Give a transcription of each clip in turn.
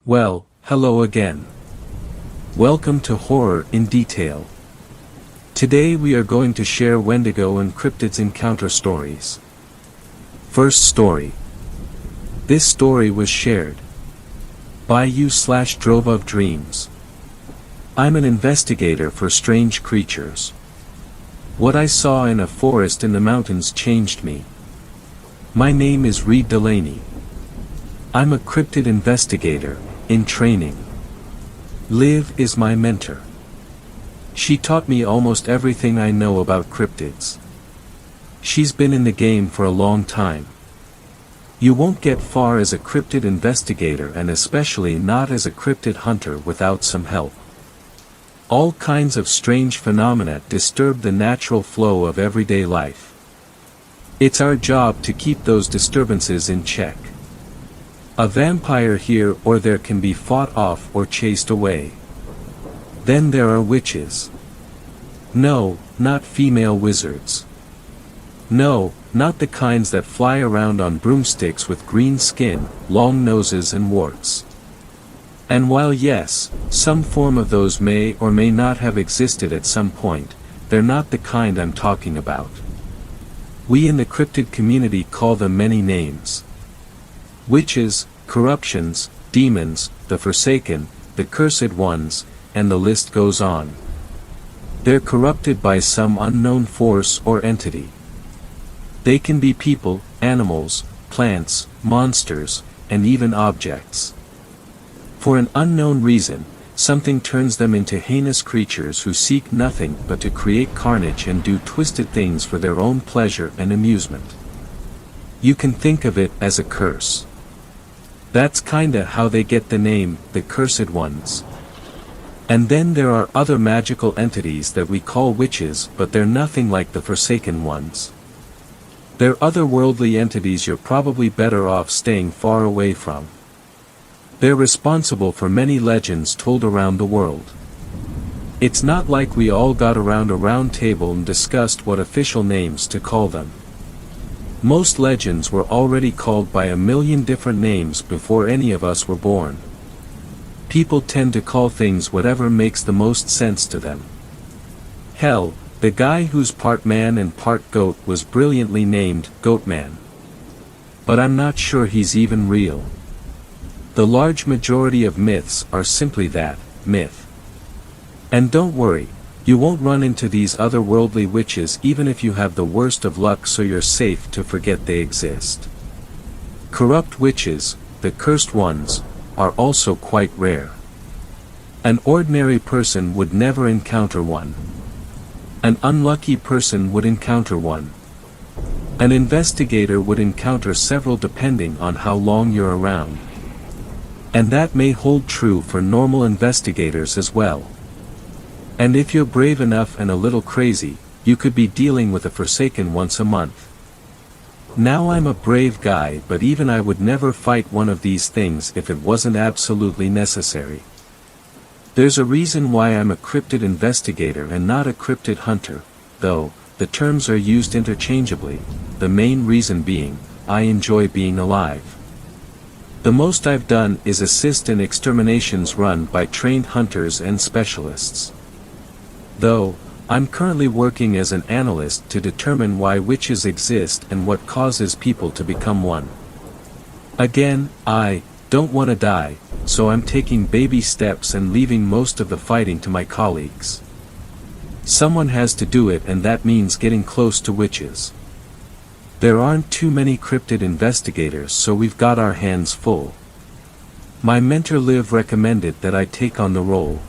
Well, hello again. Welcome to Horror in Detail. Today we are going to share Wendigo and cryptids encounter stories. First story. This story was shared by you/Drove of Dreams. I'm an investigator for strange creatures. What I saw in a forest in the mountains changed me. My name is Reed Delaney. I'm a cryptid investigator, in training. Liv is my mentor. She taught me almost everything I know about cryptids. She's been in the game for a long time. You won't get far as a cryptid investigator, and especially not as a cryptid hunter, without some help. All kinds of strange phenomena disturb the natural flow of everyday life. It's our job to keep those disturbances in check. A vampire here or there can be fought off or chased away. Then there are witches. No, not female wizards. No, not the kinds that fly around on broomsticks with green skin, long noses and warts. And while yes, some form of those may or may not have existed at some point, they're not the kind I'm talking about. We in the cryptid community call them many names. Witches, corruptions, demons, the forsaken, the cursed ones, and the list goes on. They're corrupted by some unknown force or entity. They can be people, animals, plants, monsters, and even objects. For an unknown reason, something turns them into heinous creatures who seek nothing but to create carnage and do twisted things for their own pleasure and amusement. You can think of it as a curse. That's kinda how they get the name, the Cursed Ones. And then there are other magical entities that we call witches, but they're nothing like the Forsaken Ones. They're otherworldly entities you're probably better off staying far away from. They're responsible for many legends told around the world. It's not like we all got around a round table and discussed what official names to call them. Most legends were already called by a million different names before any of us were born. People tend to call things whatever makes the most sense to them. Hell, the guy who's part man and part goat was brilliantly named Goatman. But I'm not sure he's even real. The large majority of myths are simply that, myth. And don't worry, you won't run into these otherworldly witches even if you have the worst of luck, so you're safe to forget they exist. Corrupt witches, the cursed ones, are also quite rare. An ordinary person would never encounter one. An unlucky person would encounter one. An investigator would encounter several depending on how long you're around. And that may hold true for normal investigators as well. And if you're brave enough and a little crazy, you could be dealing with a Forsaken once a month. Now I'm a brave guy, but even I would never fight one of these things if it wasn't absolutely necessary. There's a reason why I'm a cryptid investigator and not a cryptid hunter, though the terms are used interchangeably, the main reason being, I enjoy being alive. The most I've done is assist in exterminations run by trained hunters and specialists. Though, I'm currently working as an analyst to determine why witches exist and what causes people to become one. Again, I don't want to die, so I'm taking baby steps and leaving most of the fighting to my colleagues. Someone has to do it, and that means getting close to witches. There aren't too many cryptid investigators, so we've got our hands full. My mentor Liv recommended that I take on the role.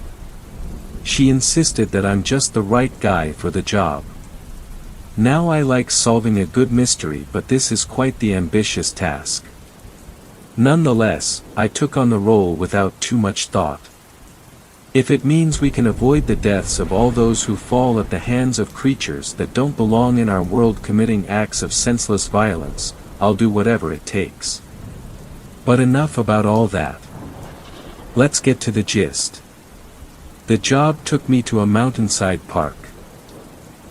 She insisted that I'm just the right guy for the job. Now I like solving a good mystery, but this is quite the ambitious task. Nonetheless, I took on the role without too much thought. If it means we can avoid the deaths of all those who fall at the hands of creatures that don't belong in our world committing acts of senseless violence, I'll do whatever it takes. But enough about all that. Let's get to the gist. The job took me to a mountainside park.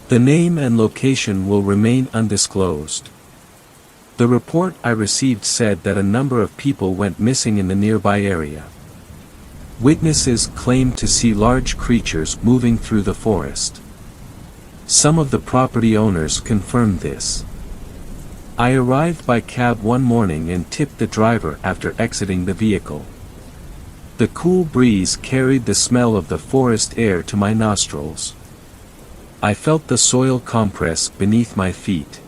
The name and location will remain undisclosed. The report I received said that a number of people went missing in the nearby area. Witnesses claimed to see large creatures moving through the forest. Some of the property owners confirmed this. I arrived by cab one morning and tipped the driver after exiting the vehicle. The cool breeze carried the smell of the forest air to my nostrils. I felt the soil compress beneath my feet.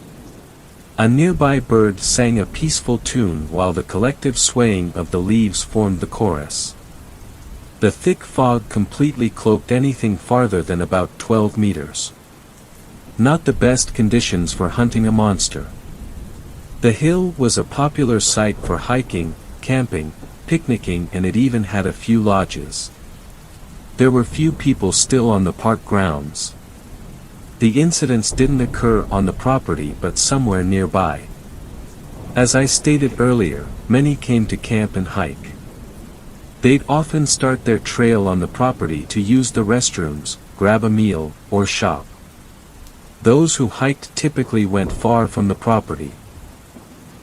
A nearby bird sang a peaceful tune while the collective swaying of the leaves formed the chorus. The thick fog completely cloaked anything farther than about 12 meters. Not the best conditions for hunting a monster. The hill was a popular site for hiking, camping, picnicking, and it even had a few lodges. There were few people still on the park grounds. The incidents didn't occur on the property but somewhere nearby. As I stated earlier, many came to camp and hike. They'd often start their trail on the property to use the restrooms, grab a meal, or shop. Those who hiked typically went far from the property.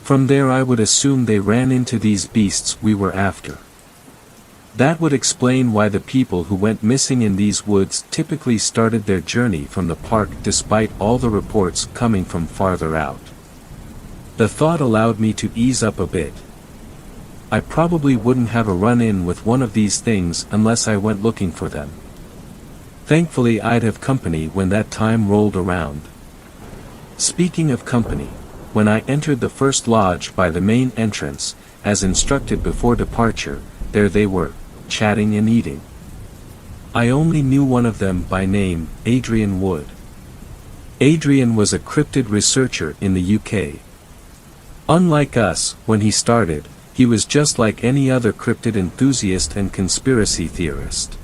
From there I would assume they ran into these beasts we were after. That would explain why the people who went missing in these woods typically started their journey from the park despite all the reports coming from farther out. The thought allowed me to ease up a bit. I probably wouldn't have a run-in with one of these things unless I went looking for them. Thankfully I'd have company when that time rolled around. Speaking of company, when I entered the first lodge by the main entrance, as instructed before departure, there they were, chatting and eating. I only knew one of them by name, Adrian Wood. Adrian was a cryptid researcher in the UK. Unlike us, when he started, he was just like any other cryptid enthusiast and conspiracy theorist.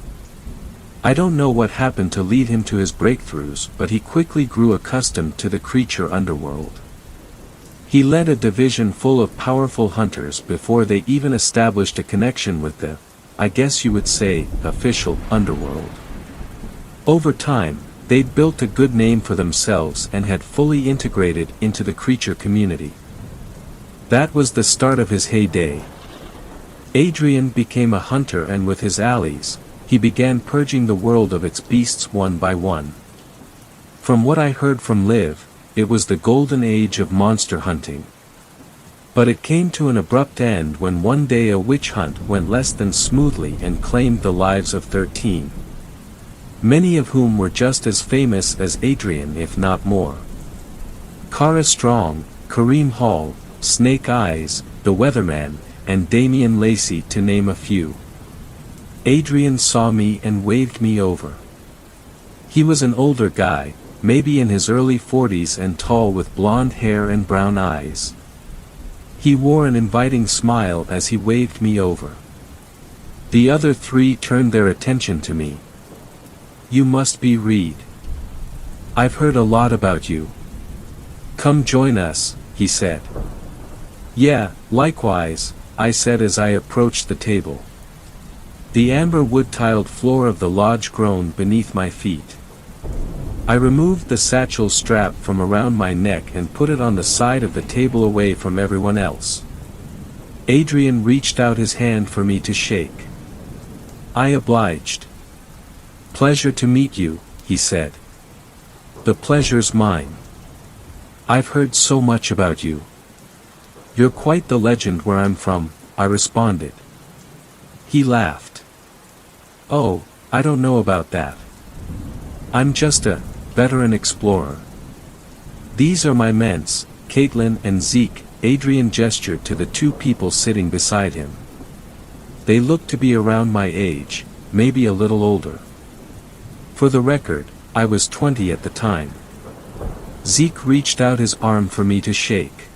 I don't know what happened to lead him to his breakthroughs, but he quickly grew accustomed to the creature underworld. He led a division full of powerful hunters before they even established a connection with the, I guess you would say, official underworld. Over time, they'd built a good name for themselves and had fully integrated into the creature community. That was the start of his heyday. Adrian became a hunter, and with his allies, he began purging the world of its beasts one by one. From what I heard from Liv, it was the golden age of monster hunting. But it came to an abrupt end when one day a witch hunt went less than smoothly and claimed the lives of 13. Many of whom were just as famous as Adrian, if not more. Cara Strong, Kareem Hall, Snake Eyes, The Weatherman, and Damian Lacey, to name a few. Adrian saw me and waved me over. He was an older guy, maybe in his early 40s, and tall with blonde hair and brown eyes. He wore an inviting smile as he waved me over. The other three turned their attention to me. "You must be Reed. I've heard a lot about you. Come join us," he said. "Yeah, likewise," I said as I approached the table. The amber wood-tiled floor of the lodge groaned beneath my feet. I removed the satchel strap from around my neck and put it on the side of the table away from everyone else. Adrian reached out his hand for me to shake. I obliged. "Pleasure to meet you," he said. "The pleasure's mine. I've heard so much about you." "You're quite the legend where I'm from," I responded. He laughed. "Oh, I don't know about that. I'm just a veteran explorer. These are my ments, Caitlin and Zeke." Adrian gestured to the two people sitting beside him. They looked to be around my age, maybe a little older. For the record, I was 20 at the time. Zeke reached out his arm for me to shake.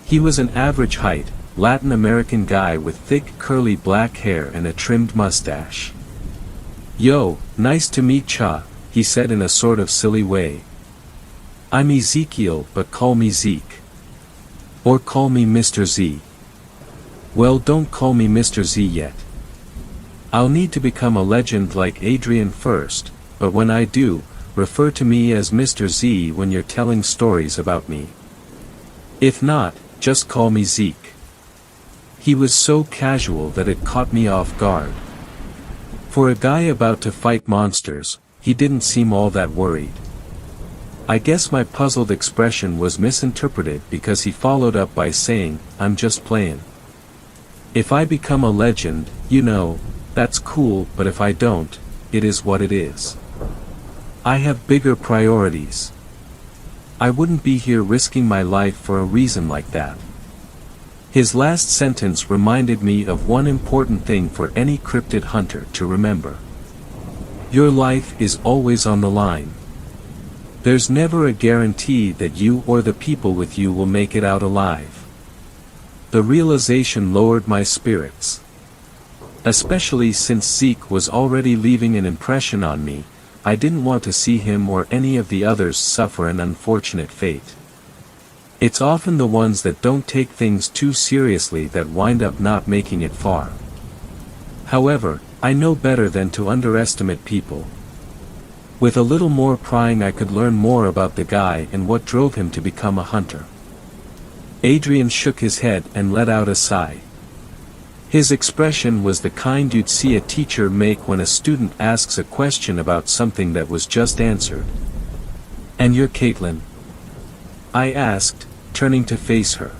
He was an average height, Latin American guy with thick curly black hair and a trimmed mustache. "Yo, nice to meet ya," he said in a sort of silly way. "I'm Ezekiel, but call me Zeke. Or call me Mr. Z. Well, don't call me Mr. Z yet. I'll need to become a legend like Adrian first, but when I do, refer to me as Mr. Z when you're telling stories about me. If not, just call me Zeke." He was so casual that it caught me off guard. For a guy about to fight monsters, he didn't seem all that worried. I guess my puzzled expression was misinterpreted because he followed up by saying, "I'm just playing. If I become a legend, you know, that's cool, but if I don't, it is what it is. I have bigger priorities. I wouldn't be here risking my life for a reason like that." His last sentence reminded me of one important thing for any cryptid hunter to remember. Your life is always on the line. There's never a guarantee that you or the people with you will make it out alive. The realization lowered my spirits. Especially since Zeke was already leaving an impression on me, I didn't want to see him or any of the others suffer an unfortunate fate. It's often the ones that don't take things too seriously that wind up not making it far. However, I know better than to underestimate people. With a little more prying I could learn more about the guy and what drove him to become a hunter. Adrian shook his head and let out a sigh. His expression was the kind you'd see a teacher make when a student asks a question about something that was just answered. "And you're Caitlin?" I asked, turning to face her.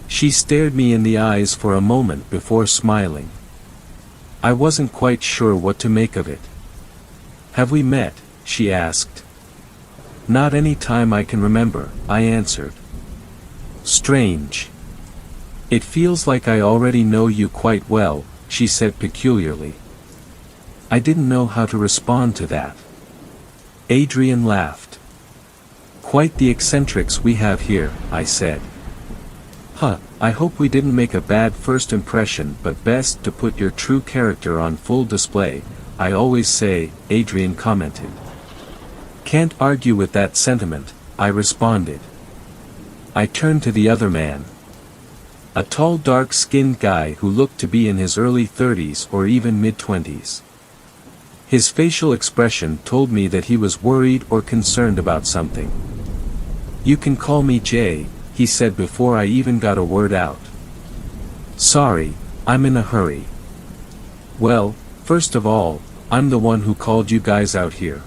She stared me in the eyes for a moment before smiling. I wasn't quite sure what to make of it. "Have we met?" she asked. "Not any time I can remember," I answered. "Strange. It feels like I already know you quite well," she said peculiarly. I didn't know how to respond to that. Adrian laughed. "Quite the eccentrics we have here," I said. I hope we didn't make a bad first impression, but best to put your true character on full display, I always say," Adrian commented. "Can't argue with that sentiment," I responded. I turned to the other man. A tall dark-skinned guy who looked to be in his early 30s or even mid-20s. His facial expression told me that he was worried or concerned about something. "You can call me Jay," he said before I even got a word out. "Sorry, I'm in a hurry." "Well, first of all, I'm the one who called you guys out here.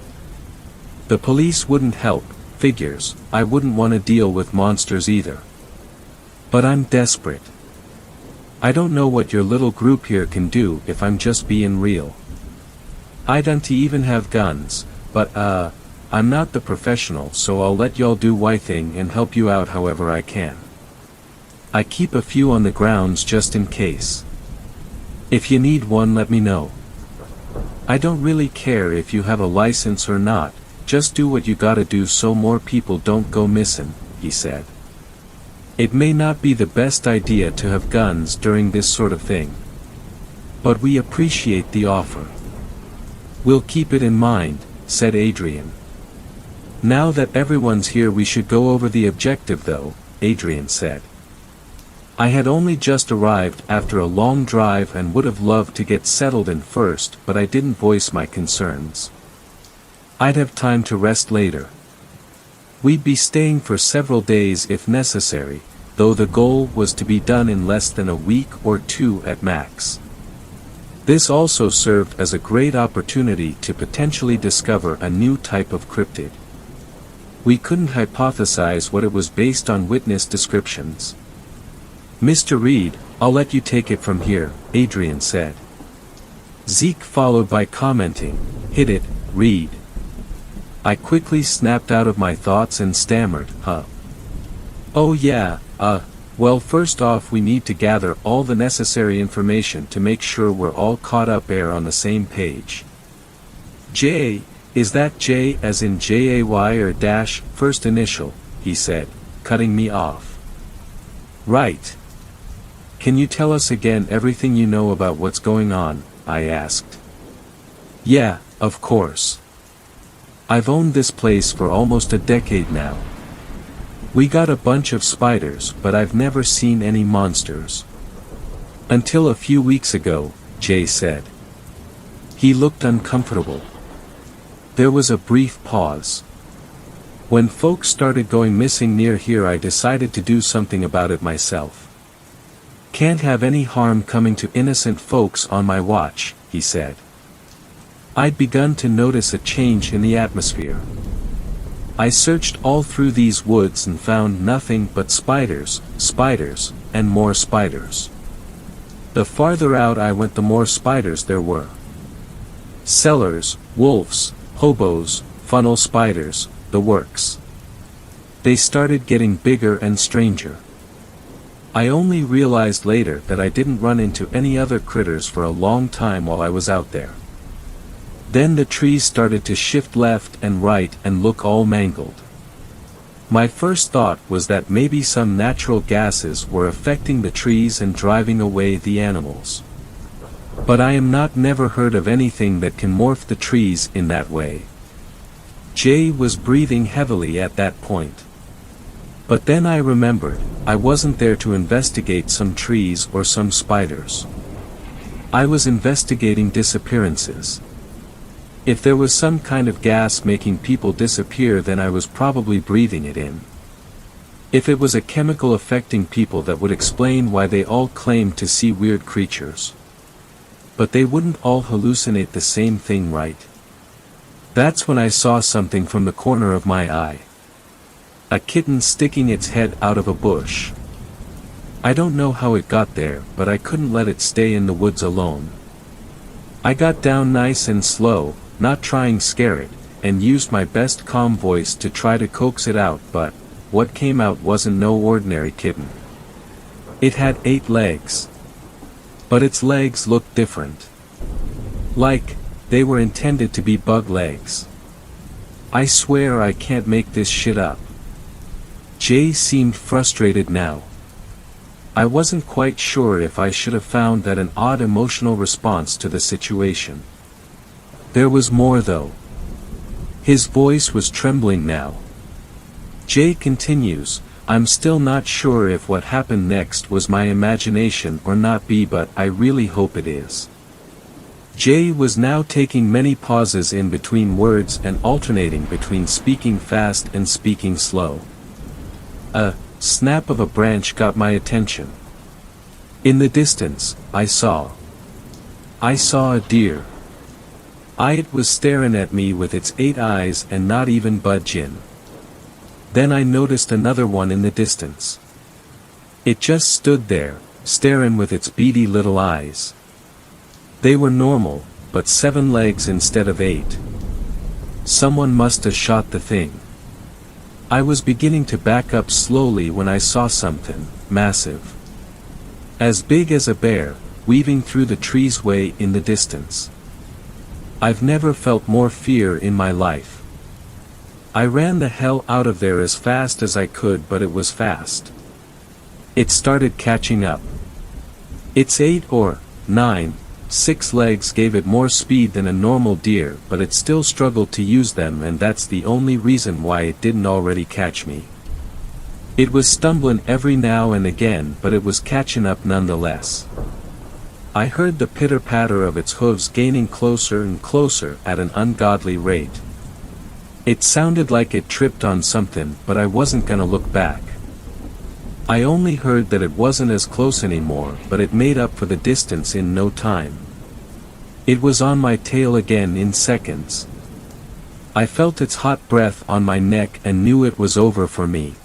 The police wouldn't help, figures, I wouldn't want to deal with monsters either. But I'm desperate. I don't know what your little group here can do if I'm just being real. I don't even have guns, but I'm not the professional, so I'll let y'all do my thing and help you out however I can. I keep a few on the grounds just in case. If you need one, let me know. I don't really care if you have a license or not, just do what you gotta do so more people don't go missing," he said. "It may not be the best idea to have guns during this sort of thing. But we appreciate the offer." "We'll keep it in mind," said Adrian. "Now that everyone's here we should go over the objective though," Adrian said. I had only just arrived after a long drive and would have loved to get settled in first, but I didn't voice my concerns. I'd have time to rest later. We'd be staying for several days if necessary, though the goal was to be done in less than a week or two at max. This also served as a great opportunity to potentially discover a new type of cryptid. We couldn't hypothesize what it was based on witness descriptions. "Mr. Reed, I'll let you take it from here," Adrian said. Zeke followed by commenting, "Hit it, Reed." I quickly snapped out of my thoughts and stammered, "Oh yeah, well first off we need to gather all the necessary information to make sure we're all caught up there on the same page." "J, is that J as in Jay or dash, first initial," he said, cutting me off. "Right. Can you tell us again everything you know about what's going on?" I asked. "Yeah, of course. I've owned this place for almost a decade now. We got a bunch of spiders, but I've never seen any monsters. Until a few weeks ago," Jay said. He looked uncomfortable. There was a brief pause. "When folks started going missing near here I decided to do something about it myself. Can't have any harm coming to innocent folks on my watch," he said. I'd begun to notice a change in the atmosphere. I searched all through these woods and found nothing but spiders, spiders, and more spiders. The farther out I went, the more spiders there were. Cellars, wolves, hobos, funnel spiders, the works. They started getting bigger and stranger. I only realized later that I didn't run into any other critters for a long time while I was out there. Then the trees started to shift left and right and look all mangled. My first thought was that maybe some natural gases were affecting the trees and driving away the animals. But I am never heard of anything that can morph the trees in that way. Jay was breathing heavily at that point. But then I remembered, I wasn't there to investigate some trees or some spiders. I was investigating disappearances. If there was some kind of gas making people disappear, then I was probably breathing it in. If it was a chemical affecting people, that would explain why they all claimed to see weird creatures. But they wouldn't all hallucinate the same thing, right? That's when I saw something from the corner of my eye. A kitten sticking its head out of a bush. I don't know how it got there, but I couldn't let it stay in the woods alone. I got down nice and slow, not trying to scare it, and used my best calm voice to try to coax it out, but what came out wasn't no ordinary kitten. It had 8 legs. But its legs looked different. Like, they were intended to be bug legs. I swear I can't make this shit up. Jay seemed frustrated now. I wasn't quite sure if I should have found that an odd emotional response to the situation. There was more though. His voice was trembling now. Jay continues, I'm still not sure if what happened next was my imagination or not, but I really hope it is. Jay was now taking many pauses in between words and alternating between speaking fast and speaking slow. A snap of a branch got my attention. In the distance, I saw a deer. It was staring at me with its 8 eyes and not even budging. Then I noticed another one in the distance. It just stood there, staring with its beady little eyes. They were normal, but 7 legs instead of 8. Someone must have shot the thing. I was beginning to back up slowly when I saw something massive. As big as a bear, weaving through the trees way in the distance. I've never felt more fear in my life. I ran the hell out of there as fast as I could, but it was fast. It started catching up. Its 8 or 9, 6 legs gave it more speed than a normal deer, but it still struggled to use them, and that's the only reason why it didn't already catch me. It was stumbling every now and again, but it was catching up nonetheless. I heard the pitter-patter of its hooves gaining closer and closer at an ungodly rate. It sounded like it tripped on something, but I wasn't gonna look back. I only heard that it wasn't as close anymore, but it made up for the distance in no time. It was on my tail again in seconds. I felt its hot breath on my neck and knew it was over for me.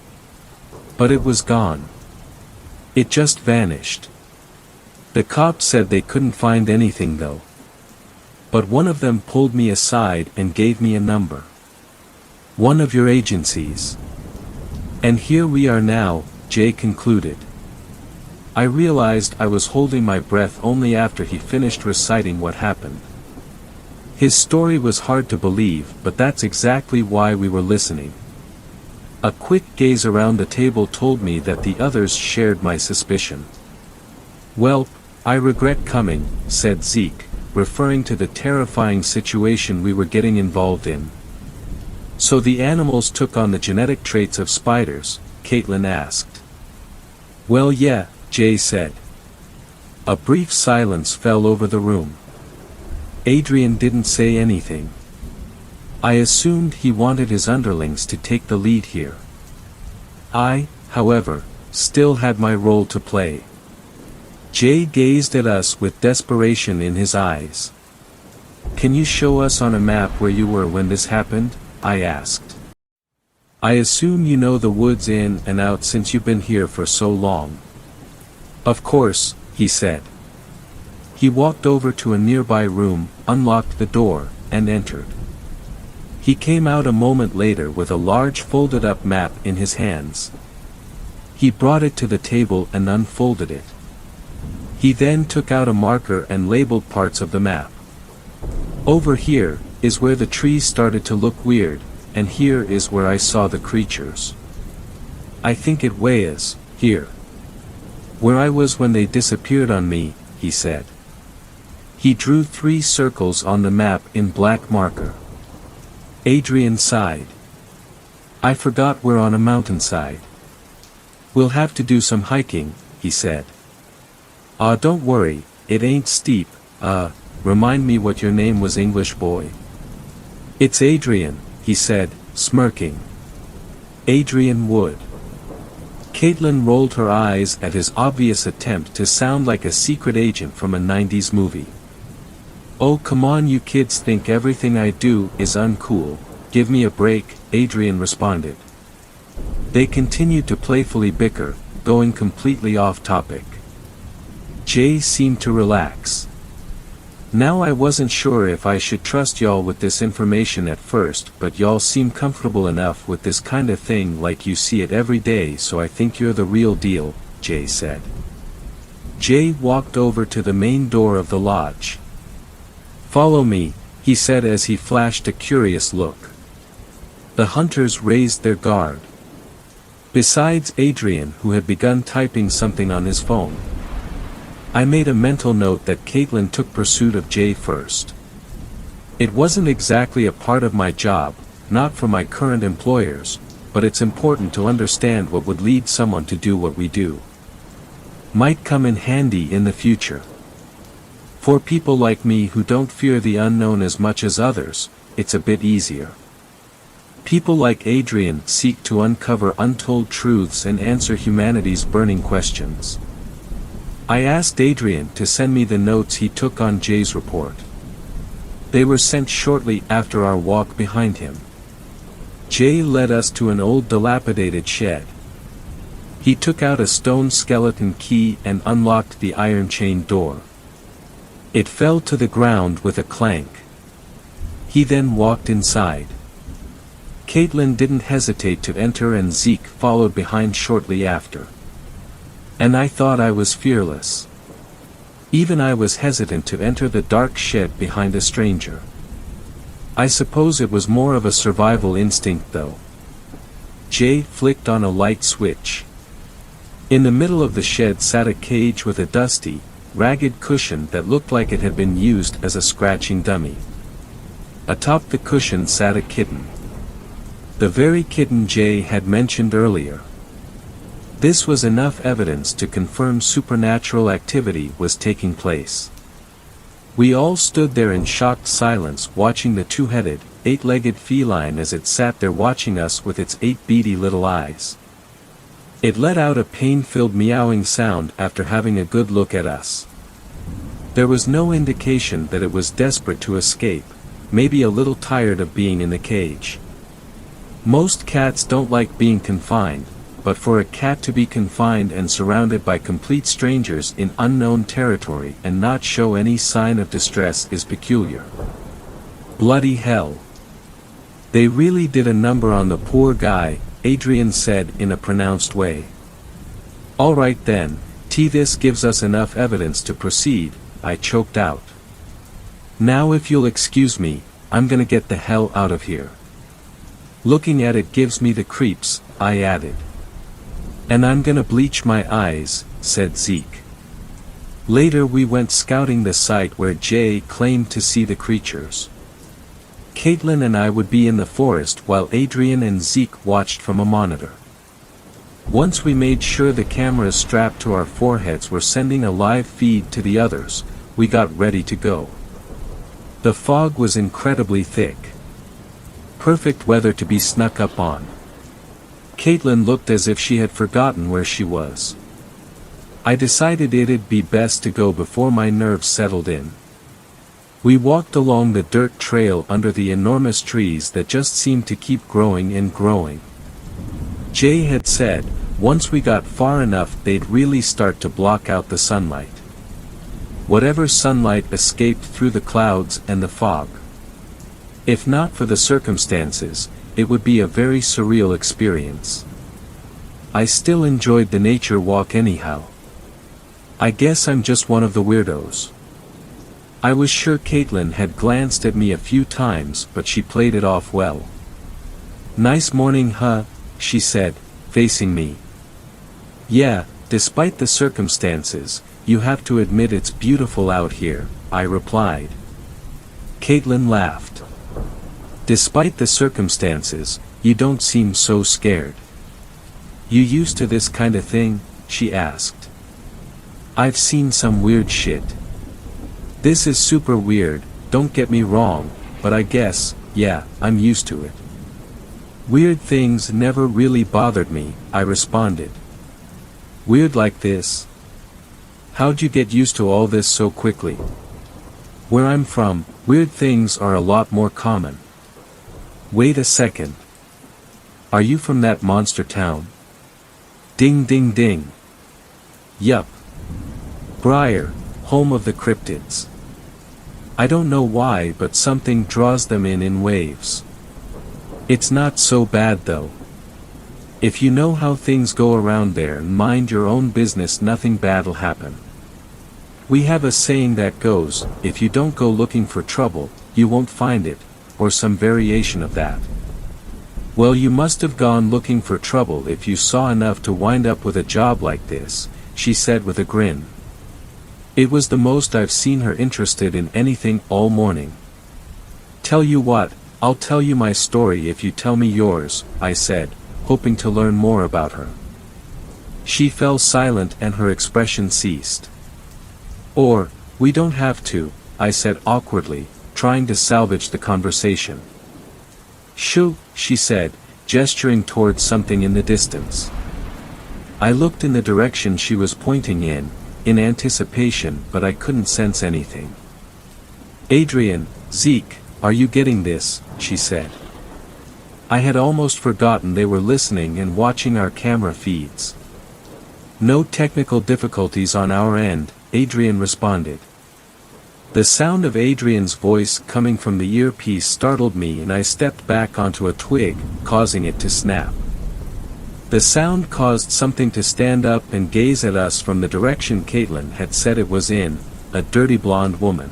But it was gone. It just vanished. The cops said they couldn't find anything though. But one of them pulled me aside and gave me a number. One of your agencies. And here we are now, Jay concluded. I realized I was holding my breath only after he finished reciting what happened. His story was hard to believe, but that's exactly why we were listening. A quick gaze around the table told me that the others shared my suspicion. Well, I regret coming, said Zeke, referring to the terrifying situation we were getting involved in. So the animals took on the genetic traits of spiders? Caitlin asked. Well, yeah, Jay said. A brief silence fell over the room. Adrian didn't say anything. I assumed he wanted his underlings to take the lead here. I, however, still had my role to play. Jay gazed at us with desperation in his eyes. Can you show us on a map where you were when this happened? I asked. I assume you know the woods in and out since you've been here for so long. Of course, he said. He walked over to a nearby room, unlocked the door, and entered. He came out a moment later with a large folded-up map in his hands. He brought it to the table and unfolded it. He then took out a marker and labeled parts of the map. Over here is where the trees started to look weird, and here is where I saw the creatures. I think it was here where I was when they disappeared on me, he said. He drew 3 circles on the map in black marker. Adrian sighed. I forgot we're on a mountainside. We'll have to do some hiking, he said. Don't worry, it ain't steep. Remind me what your name was, English boy. It's Adrian, he said, smirking. Adrian Wood. Caitlin rolled her eyes at his obvious attempt to sound like a secret agent from a 90s movie. Oh come on, you kids think everything I do is uncool, give me a break, Adrian responded. They continued to playfully bicker, going completely off topic. Jay seemed to relax. Now I wasn't sure if I should trust y'all with this information at first, but y'all seem comfortable enough with this kind of thing like you see it every day, so I think you're the real deal, Jay said. Jay walked over to the main door of the lodge. Follow me, he said as he flashed a curious look. The hunters raised their guard. Besides Adrian, who had begun typing something on his phone. I made a mental note that Caitlin took pursuit of Jay first. It wasn't exactly a part of my job, not for my current employers, but it's important to understand what would lead someone to do what we do. Might come in handy in the future. For people like me who don't fear the unknown as much as others, it's a bit easier. People like Adrian seek to uncover untold truths and answer humanity's burning questions. I asked Adrian to send me the notes he took on Jay's report. They were sent shortly after our walk behind him. Jay led us to an old dilapidated shed. He took out a stone skeleton key and unlocked the iron chain door. It fell to the ground with a clank. He then walked inside. Caitlin didn't hesitate to enter and Zeke followed behind shortly after. And I thought I was fearless. Even I was hesitant to enter the dark shed behind a stranger. I suppose it was more of a survival instinct though. Jay flicked on a light switch. In the middle of the shed sat a cage with a dusty, ragged cushion that looked like it had been used as a scratching dummy. Atop the cushion sat a kitten. The very kitten Jay had mentioned earlier. This was enough evidence to confirm supernatural activity was taking place. We all stood there in shocked silence watching the 2-headed, 8-legged feline as it sat there watching us with its 8 beady little eyes. It let out a pain-filled meowing sound after having a good look at us. There was no indication that it was desperate to escape, maybe a little tired of being in the cage. Most cats don't like being confined, but for a cat to be confined and surrounded by complete strangers in unknown territory and not show any sign of distress is peculiar. Bloody hell. They really did a number on the poor guy, Adrian said in a pronounced way. All right then, this gives us enough evidence to proceed, I choked out. Now if you'll excuse me, I'm gonna get the hell out of here. Looking at it gives me the creeps, I added. And I'm gonna bleach my eyes, said Zeke. Later we went scouting the site where Jay claimed to see the creatures. Caitlin and I would be in the forest while Adrian and Zeke watched from a monitor. Once we made sure the cameras strapped to our foreheads were sending a live feed to the others, we got ready to go. The fog was incredibly thick. Perfect weather to be snuck up on. Caitlin looked as if she had forgotten where she was. I decided it'd be best to go before my nerves settled in. We walked along the dirt trail under the enormous trees that just seemed to keep growing and growing. Jay had said, once we got far enough they'd really start to block out the sunlight. Whatever sunlight escaped through the clouds and the fog. If not for the circumstances, it would be a very surreal experience. I still enjoyed the nature walk anyhow. I guess I'm just one of the weirdos. I was sure Caitlin had glanced at me a few times, but she played it off well. "Nice morning, huh?" she said, facing me. "Yeah, despite the circumstances, you have to admit it's beautiful out here," I replied. Caitlin laughed. "Despite the circumstances, you don't seem so scared. You used to this kind of thing?" she asked. "I've seen some weird shit. This is super weird, don't get me wrong, but I guess, yeah, I'm used to it. Weird things never really bothered me," I responded. "Weird like this? How'd you get used to all this so quickly? Where I'm from, weird things are a lot more common." "Wait a second. Are you from that monster town?" Ding ding ding. "Yup. Briar, home of the cryptids. I don't know why, but something draws them in waves. It's not so bad though. If you know how things go around there and mind your own business, nothing bad'll happen. We have a saying that goes, if you don't go looking for trouble, you won't find it, or some variation of that. Well, you must have gone looking for trouble if you saw enough to wind up with a job like this," she said with a grin. It was the most I've seen her interested in anything all morning. "Tell you what, I'll tell you my story if you tell me yours," I said, hoping to learn more about her. She fell silent and her expression ceased. "Or, we don't have to," I said awkwardly, trying to salvage the conversation. "Shoo," she said, gesturing towards something in the distance. I looked in the direction she was pointing in anticipation, but I couldn't sense anything. "Adrian, Zeke, are you getting this?" she said. I had almost forgotten they were listening and watching our camera feeds. "No technical difficulties on our end," Adrian responded. The sound of Adrian's voice coming from the earpiece startled me and I stepped back onto a twig, causing it to snap. The sound caused something to stand up and gaze at us from the direction Caitlin had said it was in, a dirty blonde woman.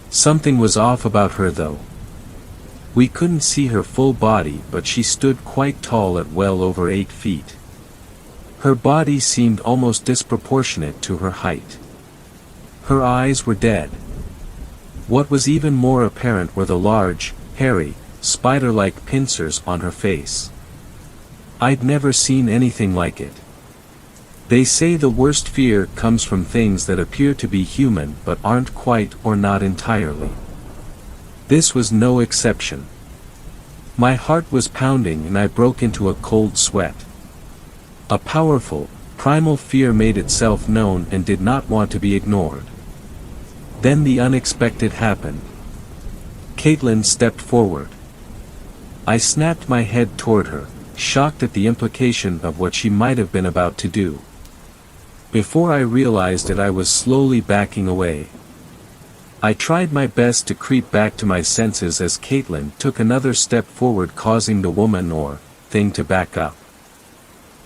Something was off about her though. We couldn't see her full body, but she stood quite tall at well over 8 feet. Her body seemed almost disproportionate to her height. Her eyes were dead. What was even more apparent were the large, hairy, spider-like pincers on her face. I'd never seen anything like it. They say the worst fear comes from things that appear to be human but aren't quite or not entirely. This was no exception. My heart was pounding and I broke into a cold sweat. A powerful, primal fear made itself known and did not want to be ignored. Then the unexpected happened. Caitlin stepped forward. I snapped my head toward her, shocked at the implication of what she might have been about to do. Before I realized it, I was slowly backing away. I tried my best to creep back to my senses as Caitlin took another step forward, causing the woman or thing to back up.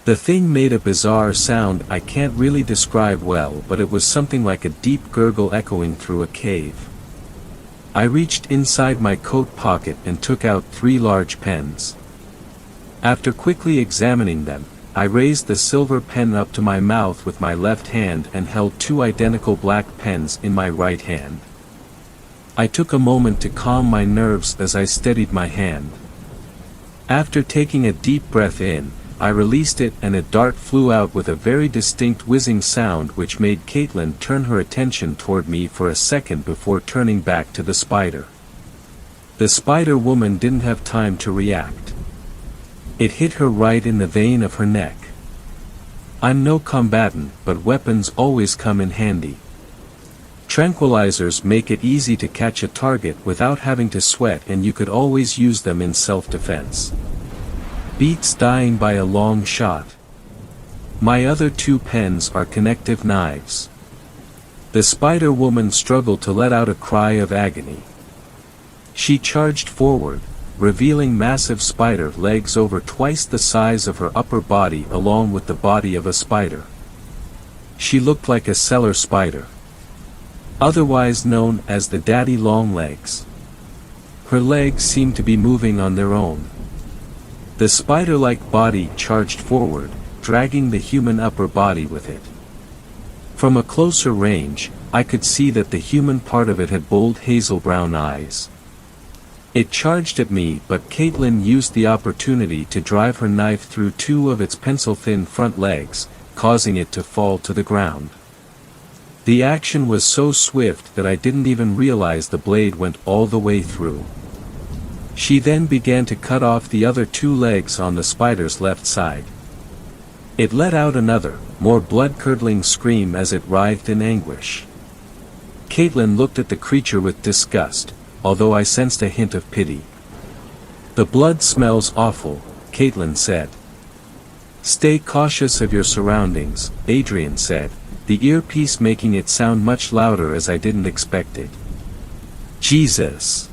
The thing made a bizarre sound I can't really describe well, but it was something like a deep gurgle echoing through a cave. I reached inside my coat pocket and took out 3 large pens. After quickly examining them, I raised the silver pen up to my mouth with my left hand and held 2 identical black pens in my right hand. I took a moment to calm my nerves as I steadied my hand. After taking a deep breath in, I released it and a dart flew out with a very distinct whizzing sound which made Caitlin turn her attention toward me for a second before turning back to the spider. The spider woman didn't have time to react. It hit her right in the vein of her neck. I'm no combatant, but weapons always come in handy. Tranquilizers make it easy to catch a target without having to sweat, and you could always use them in self-defense. Beats dying by a long shot. My other 2 pens are connective knives. The spider woman struggled to let out a cry of agony. She charged forward, revealing massive spider legs over twice the size of her upper body along with the body of a spider. She looked like a cellar spider, otherwise known as the daddy long legs. Her legs seemed to be moving on their own. The spider-like body charged forward, dragging the human upper body with it. From a closer range, I could see that the human part of it had bold hazel-brown eyes. It charged at me, but Caitlin used the opportunity to drive her knife through 2 of its pencil-thin front legs, causing it to fall to the ground. The action was so swift that I didn't even realize the blade went all the way through. She then began to cut off the other 2 legs on the spider's left side. It let out another, more blood-curdling scream as it writhed in anguish. Caitlin looked at the creature with disgust, although I sensed a hint of pity. "The blood smells awful," Caitlin said. "Stay cautious of your surroundings," Adrian said, the earpiece making it sound much louder as I didn't expect it. "Jesus!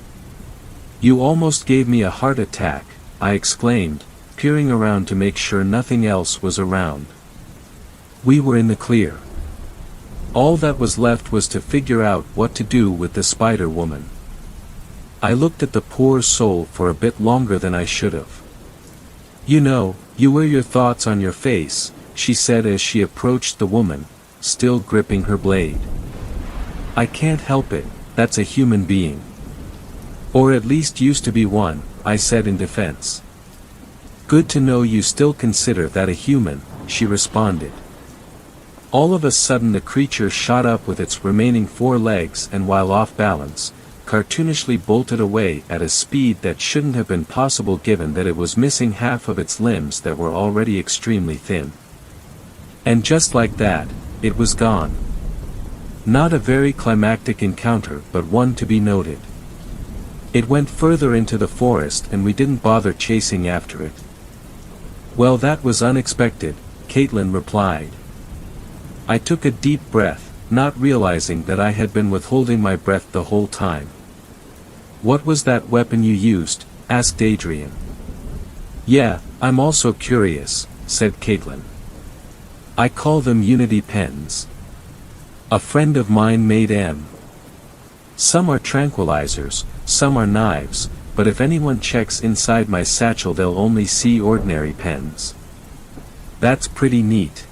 You almost gave me a heart attack," I exclaimed, peering around to make sure nothing else was around. We were in the clear. All that was left was to figure out what to do with the spider woman. I looked at the poor soul for a bit longer than I should have. "You know, you wear your thoughts on your face," she said as she approached the woman, still gripping her blade. "I can't help it, that's a human being. Or at least used to be one," I said in defense. "Good to know you still consider that a human," she responded. All of a sudden the creature shot up with its remaining 4 legs and, while off balance, cartoonishly bolted away at a speed that shouldn't have been possible given that it was missing half of its limbs that were already extremely thin. And just like that, it was gone. Not a very climactic encounter, but one to be noted. It went further into the forest and we didn't bother chasing after it. "Well, that was unexpected," Caitlin replied. I took a deep breath, not realizing that I had been withholding my breath the whole time. "What was that weapon you used?" asked Adrian. "Yeah, I'm also curious," said Caitlin. "I call them Unity pens. A friend of mine made them. Some are tranquilizers, some are knives, but if anyone checks inside my satchel they'll only see ordinary pens." "That's pretty neat.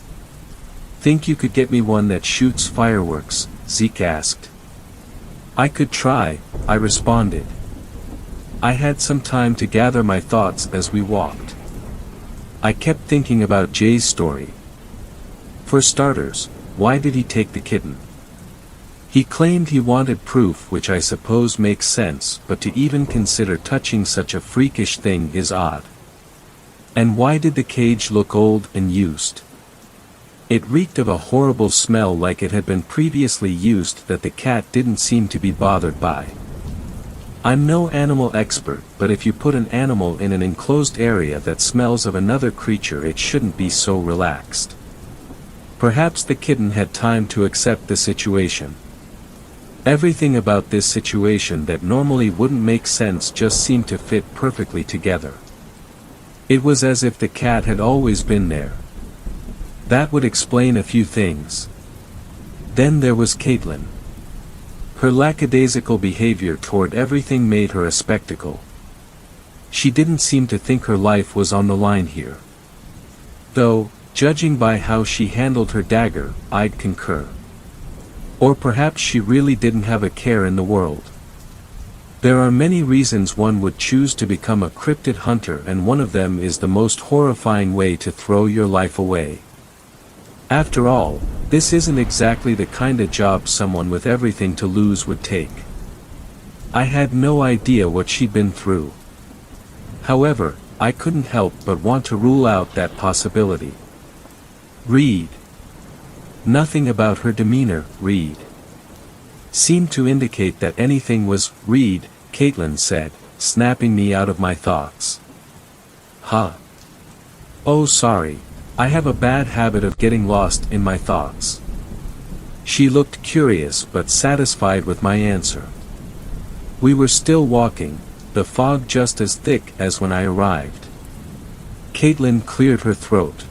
Think you could get me one that shoots fireworks?" Zeke asked. "I could try," I responded. I had some time to gather my thoughts as we walked. I kept thinking about Jay's story. For starters, why did he take the kitten? He claimed he wanted proof, which I suppose makes sense, but to even consider touching such a freakish thing is odd. And why did the cage look old and used? It reeked of a horrible smell, like it had been previously used, that the cat didn't seem to be bothered by. I'm no animal expert, but if you put an animal in an enclosed area that smells of another creature, it shouldn't be so relaxed. Perhaps the kitten had time to accept the situation. Everything about this situation that normally wouldn't make sense just seemed to fit perfectly together. It was as if the cat had always been there. That would explain a few things. Then there was Caitlin. Her lackadaisical behavior toward everything made her a spectacle. She didn't seem to think her life was on the line here. Though, judging by how she handled her dagger, I'd concur. Or perhaps she really didn't have a care in the world. There are many reasons one would choose to become a cryptid hunter, and one of them is the most horrifying way to throw your life away. After all, this isn't exactly the kind of job someone with everything to lose would take. I had no idea what she'd been through. However, I couldn't help but want to rule out that possibility. "Read. Nothing about her demeanor, Reed. Seemed to indicate that anything was, read, Caitlin said, snapping me out of my thoughts. Huh? Oh sorry, I have a bad habit of getting lost in my thoughts. She looked curious but satisfied with my answer. We were still walking, the fog just as thick as when I arrived. Caitlin cleared her throat.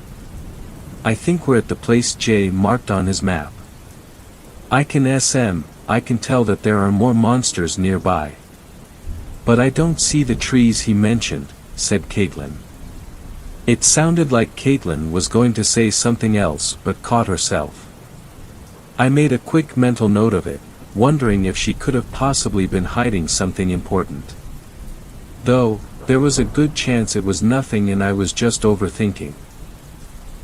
I think we're at the place Jay marked on his map. I can tell that there are more monsters nearby. But I don't see the trees he mentioned, said Caitlin. It sounded like Caitlin was going to say something else but caught herself. I made a quick mental note of it, wondering if she could have possibly been hiding something important. Though, there was a good chance it was nothing and I was just overthinking.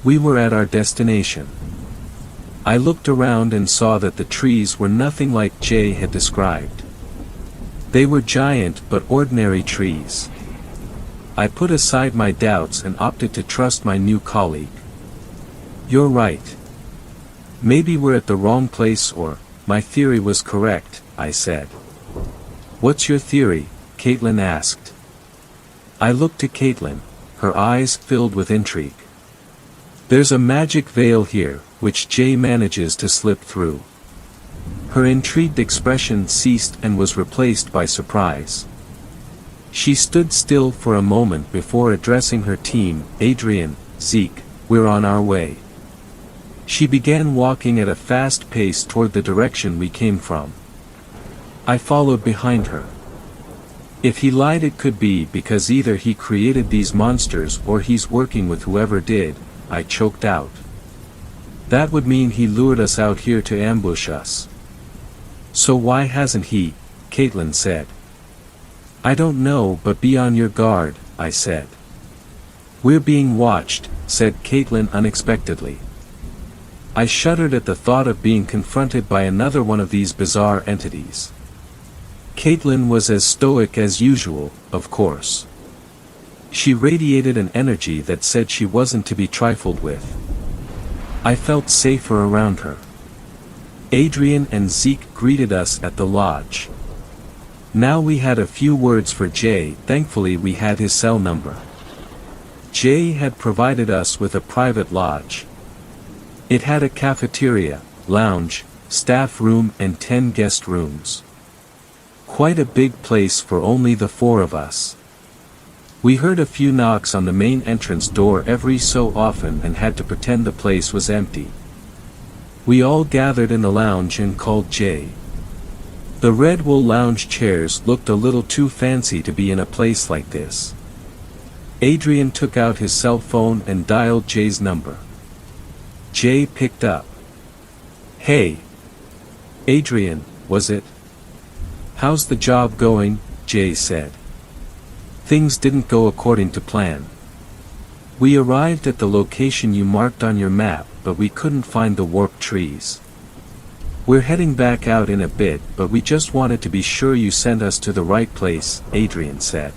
We were at our destination. I looked around and saw that the trees were nothing like Jay had described. They were giant but ordinary trees. I put aside my doubts and opted to trust my new colleague. You're right. Maybe we're at the wrong place or, my theory was correct, I said. What's your theory? Caitlin asked. I looked to Caitlin, her eyes filled with intrigue. There's a magic veil here, which Jay manages to slip through. Her intrigued expression ceased and was replaced by surprise. She stood still for a moment before addressing her team, Adrian, Zeke, we're on our way. She began walking at a fast pace toward the direction we came from. I followed behind her. If he lied it could be because either he created these monsters or he's working with whoever did, I choked out. That would mean he lured us out here to ambush us. So why hasn't he? Caitlin said. I don't know but be on your guard, I said. We're being watched, said Caitlin unexpectedly. I shuddered at the thought of being confronted by another one of these bizarre entities. Caitlin was as stoic as usual, of course. She radiated an energy that said she wasn't to be trifled with. I felt safer around her. Adrian and Zeke greeted us at the lodge. Now we had a few words for Jay, thankfully we had his cell number. Jay had provided us with a private lodge. It had a cafeteria, lounge, staff room and 10 guest rooms. Quite a big place for only the 4 of us. We heard a few knocks on the main entrance door every so often and had to pretend the place was empty. We all gathered in the lounge and called Jay. The red wool lounge chairs looked a little too fancy to be in a place like this. Adrian took out his cell phone and dialed Jay's number. Jay picked up. Hey. Adrian, was it? How's the job going? Jay said. Things didn't go according to plan. We arrived at the location you marked on your map, but we couldn't find the warped trees. We're heading back out in a bit, but we just wanted to be sure you sent us to the right place, Adrian said.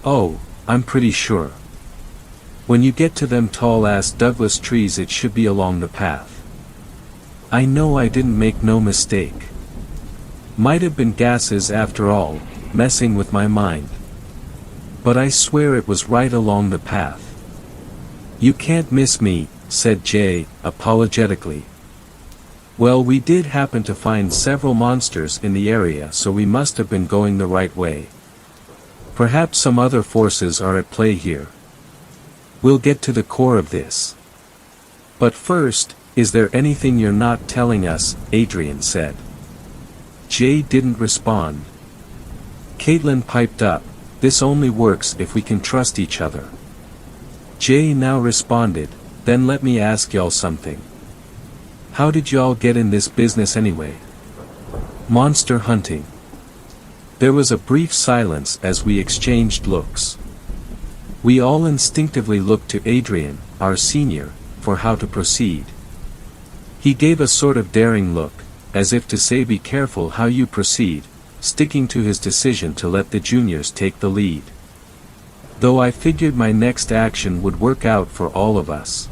Oh, I'm pretty sure. When you get to them tall-ass Douglas trees it should be along the path. I know I didn't make no mistake. Might have been gases after all, messing with my mind. But I swear it was right along the path. You can't miss me, said Jay, apologetically. Well, we did happen to find several monsters in the area, so we must have been going the right way. Perhaps some other forces are at play here. We'll get to the core of this. But first, is there anything you're not telling us? Adrian said. Jay didn't respond. Caitlin piped up, this only works if we can trust each other. Jay now responded, then let me ask y'all something. How did y'all get in this business anyway? Monster hunting. There was a brief silence as we exchanged looks. We all instinctively looked to Adrian, our senior, for how to proceed. He gave a sort of daring look, as if to say be careful how you proceed, sticking to his decision to let the juniors take the lead. Though I figured my next action would work out for all of us.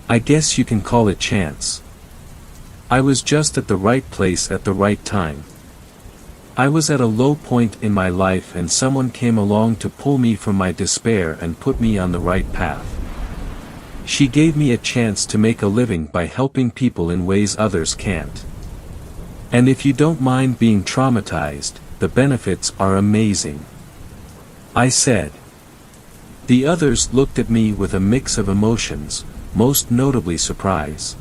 I guess you can call it chance. I was just at the right place at the right time. I was at a low point in my life and someone came along to pull me from my despair and put me on the right path. She gave me a chance to make a living by helping people in ways others can't. And if you don't mind being traumatized, the benefits are amazing. I said. The others looked at me with a mix of emotions, most notably surprise.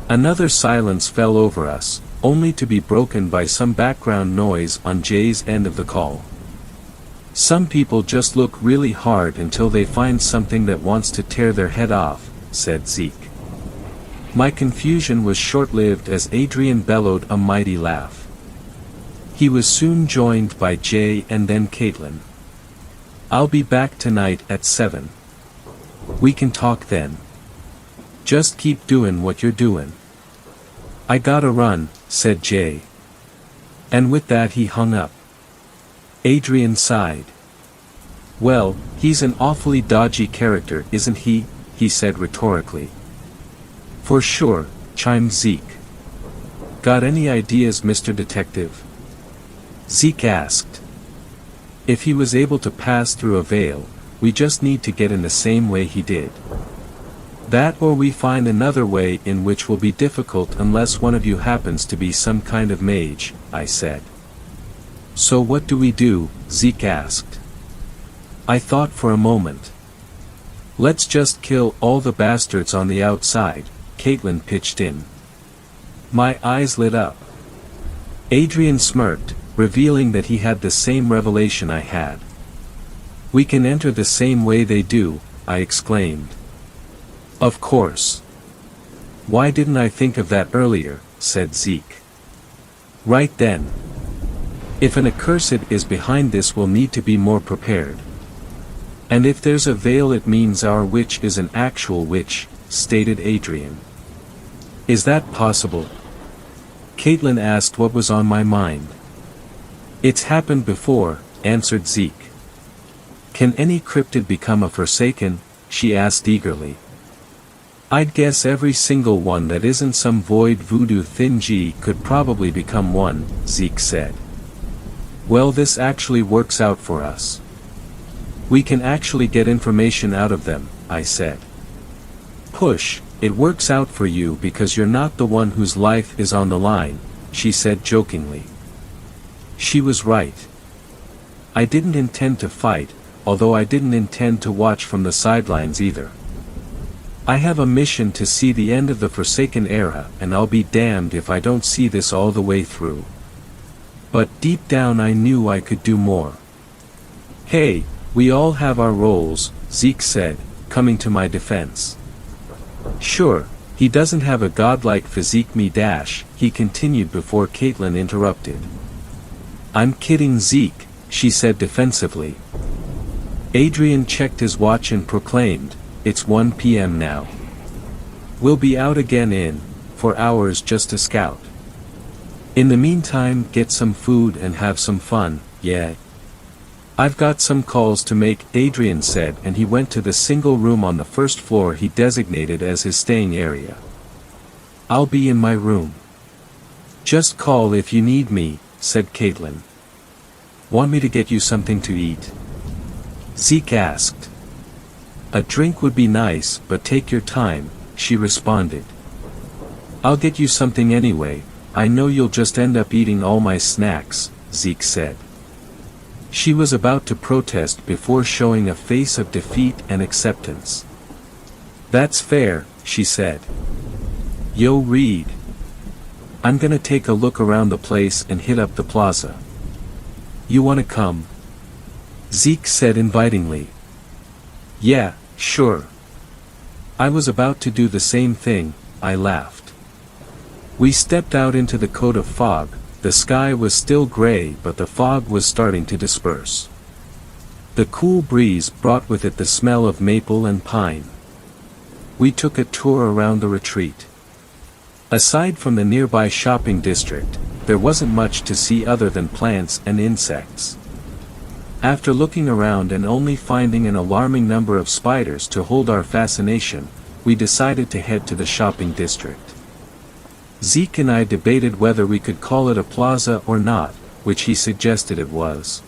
Another silence fell over us, only to be broken by some background noise on Jay's end of the call. Some people just look really hard until they find something that wants to tear their head off, said Zeke. My confusion was short-lived as Adrian bellowed a mighty laugh. He was soon joined by Jay and then Caitlin. I'll be back tonight at 7. We can talk then. Just keep doing what you're doing. I gotta run, said Jay. And with that he hung up. Adrian sighed. Well, he's an awfully dodgy character, isn't he? He said rhetorically. For sure, chimed Zeke. Got any ideas, Mr. Detective? Zeke asked. If he was able to pass through a veil, we just need to get in the same way he did. That or we find another way in which will be difficult unless one of you happens to be some kind of mage, I said. So what do we do? Zeke asked. I thought for a moment. Let's just kill all the bastards on the outside, Caitlin pitched in. My eyes lit up. Adrian smirked, revealing that he had the same revelation I had. We can enter the same way they do, I exclaimed. Of course. Why didn't I think of that earlier, said Zeke. Right then. If an accursed is behind this we'll need to be more prepared. And if there's a veil it means our witch is an actual witch, stated Adrian. Is that possible? Caitlin asked what was on my mind. It's happened before, answered Zeke. Can any cryptid become a Forsaken? She asked eagerly. I'd guess every single one that isn't some void voodoo thingy could probably become one, Zeke said. Well, this actually works out for us. We can actually get information out of them, I said. Push, it works out for you because you're not the one whose life is on the line, she said jokingly. She was right. I didn't intend to fight, although I didn't intend to watch from the sidelines either. I have a mission to see the end of the Forsaken era and I'll be damned if I don't see this all the way through. But deep down I knew I could do more. Hey, we all have our roles, Zeke said, coming to my defense. Sure, he doesn't have a godlike physique me dash, he continued before Caitlin interrupted. I'm kidding Zeke, she said defensively. Adrian checked his watch and proclaimed, it's 1 p.m. now. We'll be out again in 4 hours just to scout. In the meantime get some food and have some fun, yeah. I've got some calls to make, Adrian said, and he went to the single room on the first floor he designated as his staying area. I'll be in my room. Just call if you need me, said Caitlin. Want me to get you something to eat? Zeke asked. A drink would be nice, but take your time, she responded. I'll get you something anyway, I know you'll just end up eating all my snacks, Zeke said. She was about to protest before showing a face of defeat and acceptance. That's fair, she said. Yo Reed. I'm gonna take a look around the place and hit up the plaza. You wanna come? Zeke said invitingly. Yeah, sure. I was about to do the same thing, I laughed. We stepped out into the coat of fog. The sky was still gray but the fog was starting to disperse. The cool breeze brought with it the smell of maple and pine. We took a tour around the retreat. Aside from the nearby shopping district, there wasn't much to see other than plants and insects. After looking around and only finding an alarming number of spiders to hold our fascination, we decided to head to the shopping district. Zeke and I debated whether we could call it a plaza or not, which he suggested it was.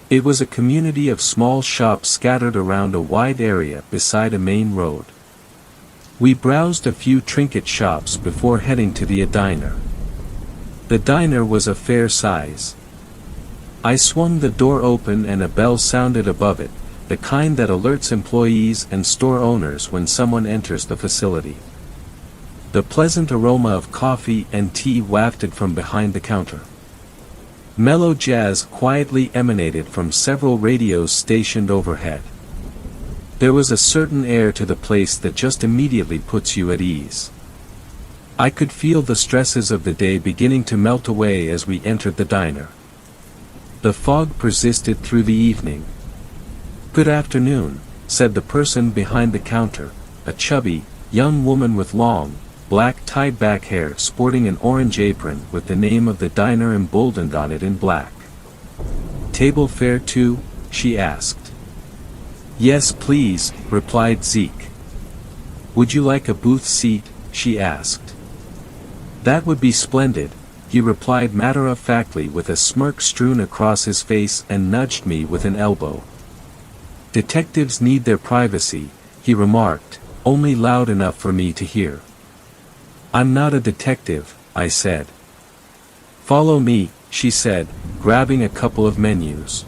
It was a community of small shops scattered around a wide area beside a main road. We browsed a few trinket shops before heading to the diner. The diner was a fair size. I swung the door open and a bell sounded above it, the kind that alerts employees and store owners when someone enters the facility. The pleasant aroma of coffee and tea wafted from behind the counter. Mellow jazz quietly emanated from several radios stationed overhead. There was a certain air to the place that just immediately puts you at ease. I could feel the stresses of the day beginning to melt away as we entered the diner. The fog persisted through the evening. "Good afternoon," said the person behind the counter, a chubby, young woman with long, black tied-back hair sporting an orange apron with the name of the diner emboldened on it in black. "Table fare too?" she asked. "Yes please," replied Zeke. "Would you like a booth seat?" she asked. "That would be splendid," he replied matter-of-factly with a smirk strewn across his face and nudged me with an elbow. "Detectives need their privacy," he remarked, only loud enough for me to hear. "I'm not a detective," I said. "Follow me," she said, grabbing a couple of menus.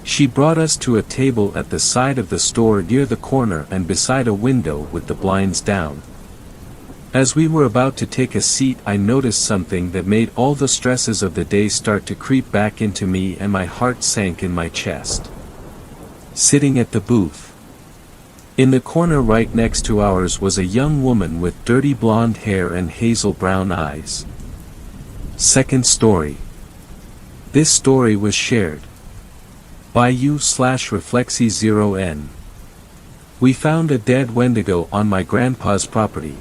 She brought us to a table at the side of the store near the corner and beside a window with the blinds down. As we were about to take a seat, I noticed something that made all the stresses of the day start to creep back into me and my heart sank in my chest. Sitting at the booth. In the corner right next to ours was a young woman with dirty blonde hair and hazel brown eyes. Second story. This story was shared by u/Reflexy0n. We found a dead Wendigo on my grandpa's property.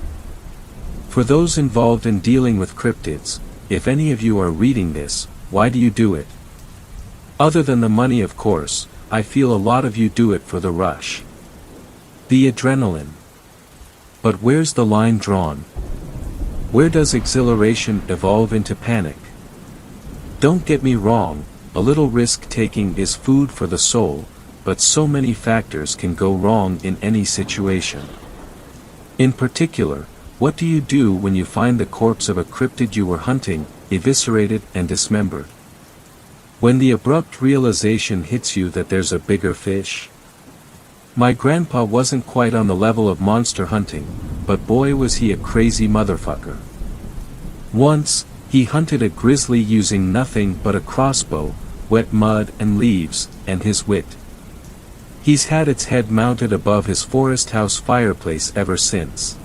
For those involved in dealing with cryptids, if any of you are reading this, why do you do it? Other than the money, of course, I feel a lot of you do it for the rush. The adrenaline. But where's the line drawn? Where does exhilaration evolve into panic? Don't get me wrong, a little risk-taking is food for the soul, but so many factors can go wrong in any situation. In particular, what do you do when you find the corpse of a cryptid you were hunting, eviscerated and dismembered? When the abrupt realization hits you that there's a bigger fish? My grandpa wasn't quite on the level of monster hunting, but boy was he a crazy motherfucker. Once, he hunted a grizzly using nothing but a crossbow, wet mud and leaves, and his wit. He's had its head mounted above his forest house fireplace ever since.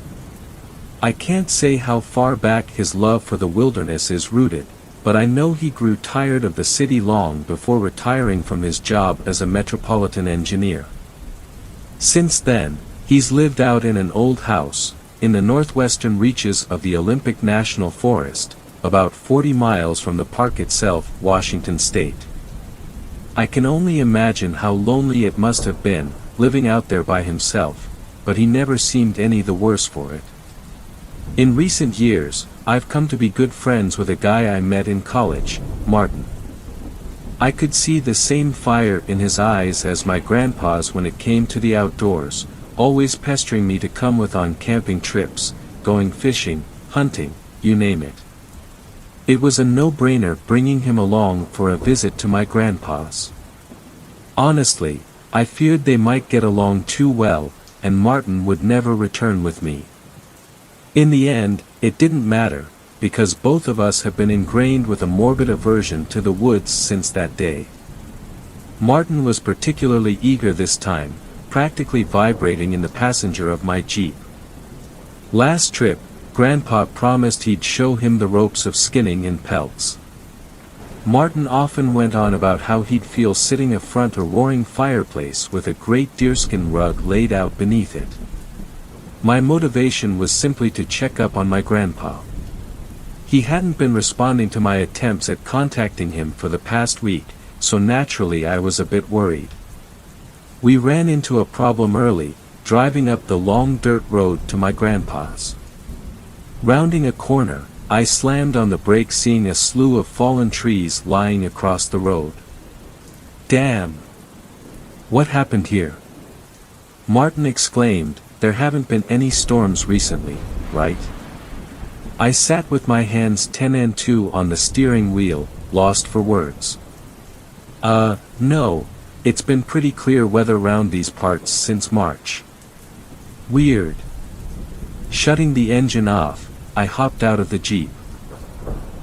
I can't say how far back his love for the wilderness is rooted, but I know he grew tired of the city long before retiring from his job as a metropolitan engineer. Since then, he's lived out in an old house, in the northwestern reaches of the Olympic National Forest, about 40 miles from the park itself, Washington State. I can only imagine how lonely it must have been, living out there by himself, but he never seemed any the worse for it. In recent years, I've come to be good friends with a guy I met in college, Martin. I could see the same fire in his eyes as my grandpa's when it came to the outdoors, always pestering me to come with on camping trips, going fishing, hunting, you name it. It was a no-brainer bringing him along for a visit to my grandpa's. Honestly, I feared they might get along too well, and Martin would never return with me. In the end, it didn't matter, because both of us have been ingrained with a morbid aversion to the woods since that day. Martin was particularly eager this time, practically vibrating in the passenger of my Jeep. Last trip, Grandpa promised he'd show him the ropes of skinning in pelts. Martin often went on about how he'd feel sitting affront a roaring fireplace with a great deerskin rug laid out beneath it. My motivation was simply to check up on my grandpa. He hadn't been responding to my attempts at contacting him for the past week, so naturally I was a bit worried. We ran into a problem early, driving up the long dirt road to my grandpa's. Rounding a corner, I slammed on the brakes, seeing a slew of fallen trees lying across the road. Damn! What happened here? Martin exclaimed. There haven't been any storms recently, right? I sat with my hands 10 and 2 on the steering wheel, lost for words. No, it's been pretty clear weather round these parts since March. Weird. Shutting the engine off, I hopped out of the Jeep.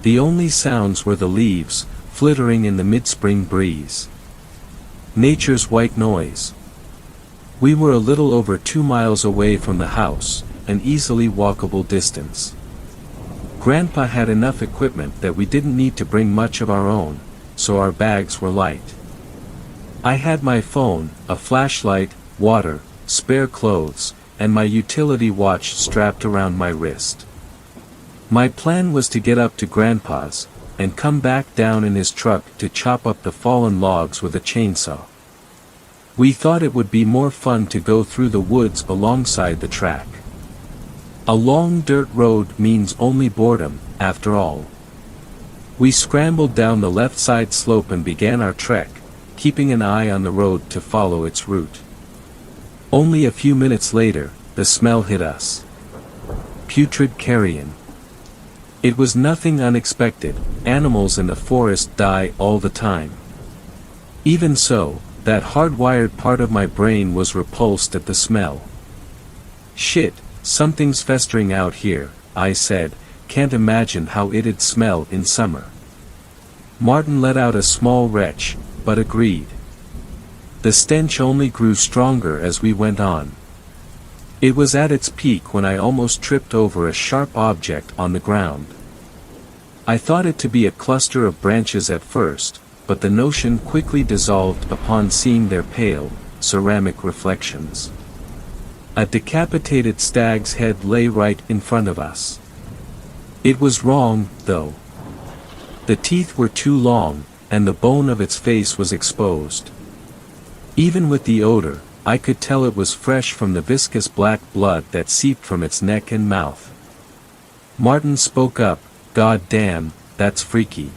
The only sounds were the leaves, flittering in the mid-spring breeze. Nature's white noise. We were a little over 2 miles away from the house, an easily walkable distance. Grandpa had enough equipment that we didn't need to bring much of our own, so our bags were light. I had my phone, a flashlight, water, spare clothes, and my utility watch strapped around my wrist. My plan was to get up to Grandpa's, and come back down in his truck to chop up the fallen logs with a chainsaw. We thought it would be more fun to go through the woods alongside the track. A long dirt road means only boredom, after all. We scrambled down the left side slope and began our trek, keeping an eye on the road to follow its route. Only a few minutes later, the smell hit us. Putrid carrion. It was nothing unexpected. Animals in the forest die all the time. Even so, that hardwired part of my brain was repulsed at the smell. Shit, something's festering out here, I said. Can't imagine how it'd smell in summer. Martin let out a small retch, but agreed. The stench only grew stronger as we went on. It was at its peak when I almost tripped over a sharp object on the ground. I thought it to be a cluster of branches at first, but the notion quickly dissolved upon seeing their pale, ceramic reflections. A decapitated stag's head lay right in front of us. It was wrong, though. The teeth were too long, and the bone of its face was exposed. Even with the odor, I could tell it was fresh from the viscous black blood that seeped from its neck and mouth. Martin spoke up. God damn, that's freaky.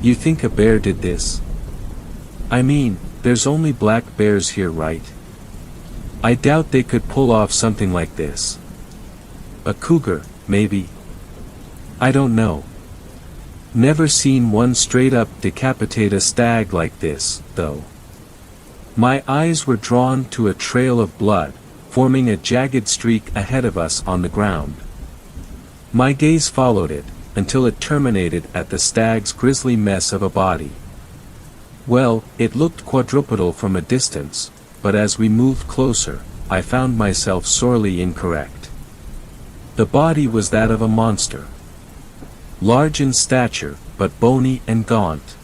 You think a bear did this? I mean, there's only black bears here, right? I doubt they could pull off something like this. A cougar, maybe. I don't know. Never seen one straight up decapitate a stag like this, though. My eyes were drawn to a trail of blood, forming a jagged streak ahead of us on the ground. My gaze followed it, until it terminated at the stag's grisly mess of a body. Well, it looked quadrupedal from a distance, but as we moved closer, I found myself sorely incorrect. The body was that of a monster. Large in stature, but bony and gaunt.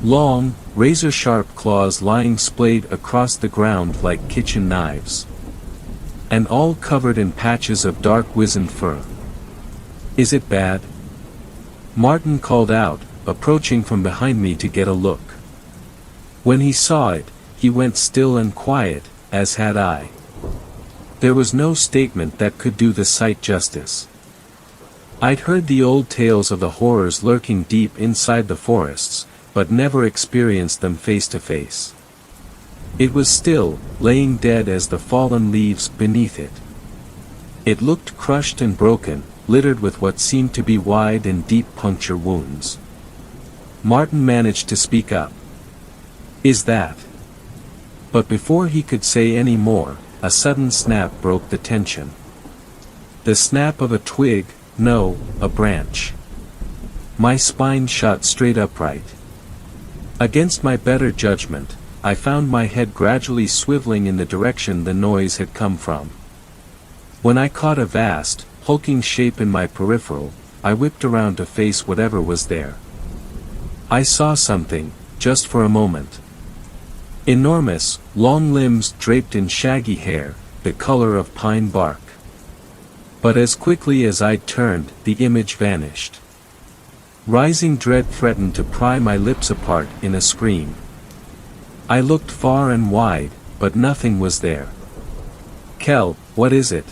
Long, razor-sharp claws lying splayed across the ground like kitchen knives. And all covered in patches of dark wizened fur. Is it bad? Martin called out, approaching from behind me to get a look. When he saw it, he went still and quiet, as had I. There was no statement that could do the sight justice. I'd heard the old tales of the horrors lurking deep inside the forests, but never experienced them face to face. It was still, laying dead as the fallen leaves beneath it. It looked crushed and broken, littered with what seemed to be wide and deep puncture wounds. Martin managed to speak up. Is that? But before he could say any more, a sudden snap broke the tension. The snap of a twig, no, a branch. My spine shot straight upright. Against my better judgment, I found my head gradually swiveling in the direction the noise had come from. When I caught a vast, hulking shape in my peripheral, I whipped around to face whatever was there. I saw something, just for a moment. Enormous, long limbs draped in shaggy hair, the color of pine bark. But as quickly as I turned, the image vanished. Rising dread threatened to pry my lips apart in a scream. I looked far and wide, but nothing was there. Kel, what is it?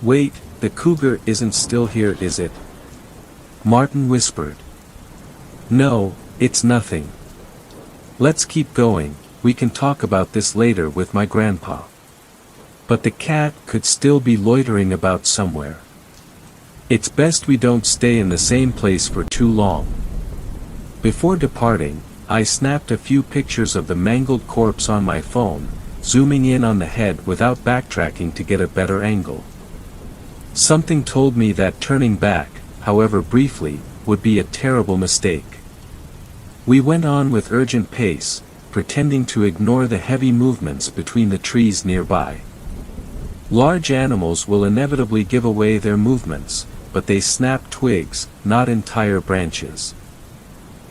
Wait, the cougar isn't still here, is it?" Martin whispered. "No, it's nothing. Let's keep going, we can talk about this later with my grandpa." But the cat could still be loitering about somewhere. "It's best we don't stay in the same place for too long." Before departing, I snapped a few pictures of the mangled corpse on my phone, zooming in on the head without backtracking to get a better angle. Something told me that turning back, however briefly, would be a terrible mistake. We went on with urgent pace, pretending to ignore the heavy movements between the trees nearby. Large animals will inevitably give away their movements, but they snap twigs, not entire branches.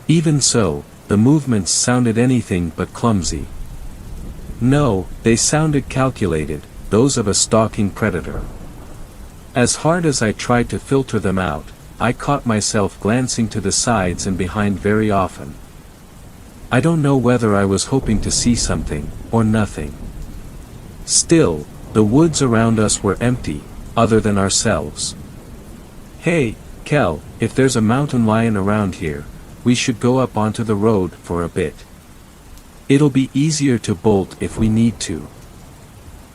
Even so, the movements sounded anything but clumsy. No, they sounded calculated, those of a stalking predator. As hard as I tried to filter them out, I caught myself glancing to the sides and behind very often. I don't know whether I was hoping to see something, or nothing. Still, the woods around us were empty, other than ourselves. "Hey, Kel, if there's a mountain lion around here, we should go up onto the road for a bit. It'll be easier to bolt if we need to."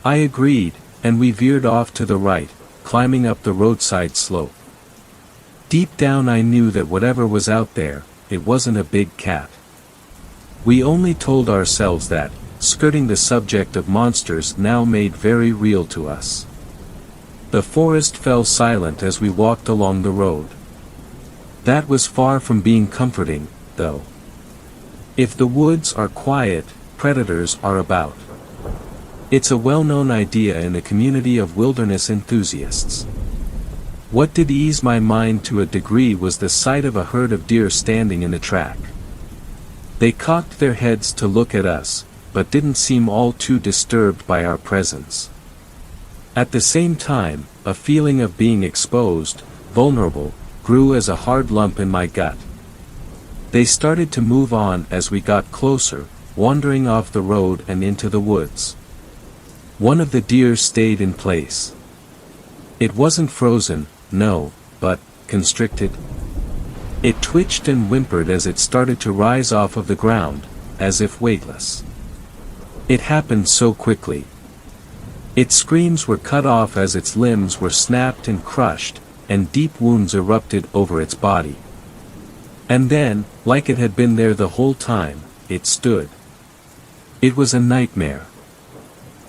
I agreed, and we veered off to the right, climbing up the roadside slope. Deep down I knew that whatever was out there, it wasn't a big cat. We only told ourselves that, skirting the subject of monsters now made very real to us. The forest fell silent as we walked along the road. That was far from being comforting, though. If the woods are quiet, predators are about. It's a well-known idea in the community of wilderness enthusiasts. What did ease my mind to a degree was the sight of a herd of deer standing in the track. They cocked their heads to look at us, but didn't seem all too disturbed by our presence. At the same time, a feeling of being exposed, vulnerable, grew as a hard lump in my gut. They started to move on as we got closer, wandering off the road and into the woods. One of the deer stayed in place. It wasn't frozen, no, but constricted. It twitched and whimpered as it started to rise off of the ground, as if weightless. It happened so quickly. Its screams were cut off as its limbs were snapped and crushed, and deep wounds erupted over its body. And then, like it had been there the whole time, it stood. It was a nightmare.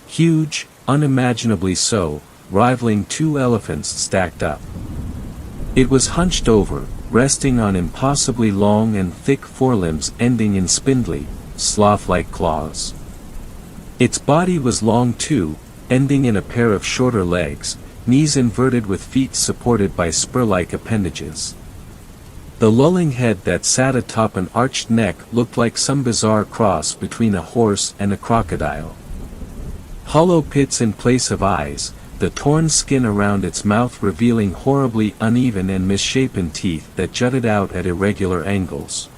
Huge, unimaginably so, rivaling two elephants stacked up. It was hunched over, resting on impossibly long and thick forelimbs ending in spindly, sloth-like claws. Its body was long too, ending in a pair of shorter legs, knees inverted with feet supported by spur-like appendages. The lolling head that sat atop an arched neck looked like some bizarre cross between a horse and a crocodile. Hollow pits in place of eyes, the torn skin around its mouth revealing horribly uneven and misshapen teeth that jutted out at irregular angles.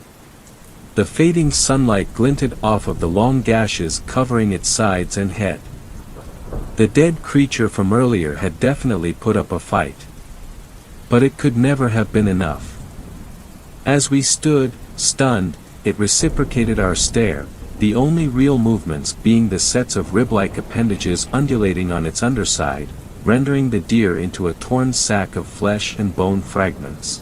The fading sunlight glinted off of the long gashes covering its sides and head. The dead creature from earlier had definitely put up a fight. But it could never have been enough. As we stood, stunned, it reciprocated our stare, the only real movements being the sets of rib-like appendages undulating on its underside, rendering the deer into a torn sack of flesh and bone fragments.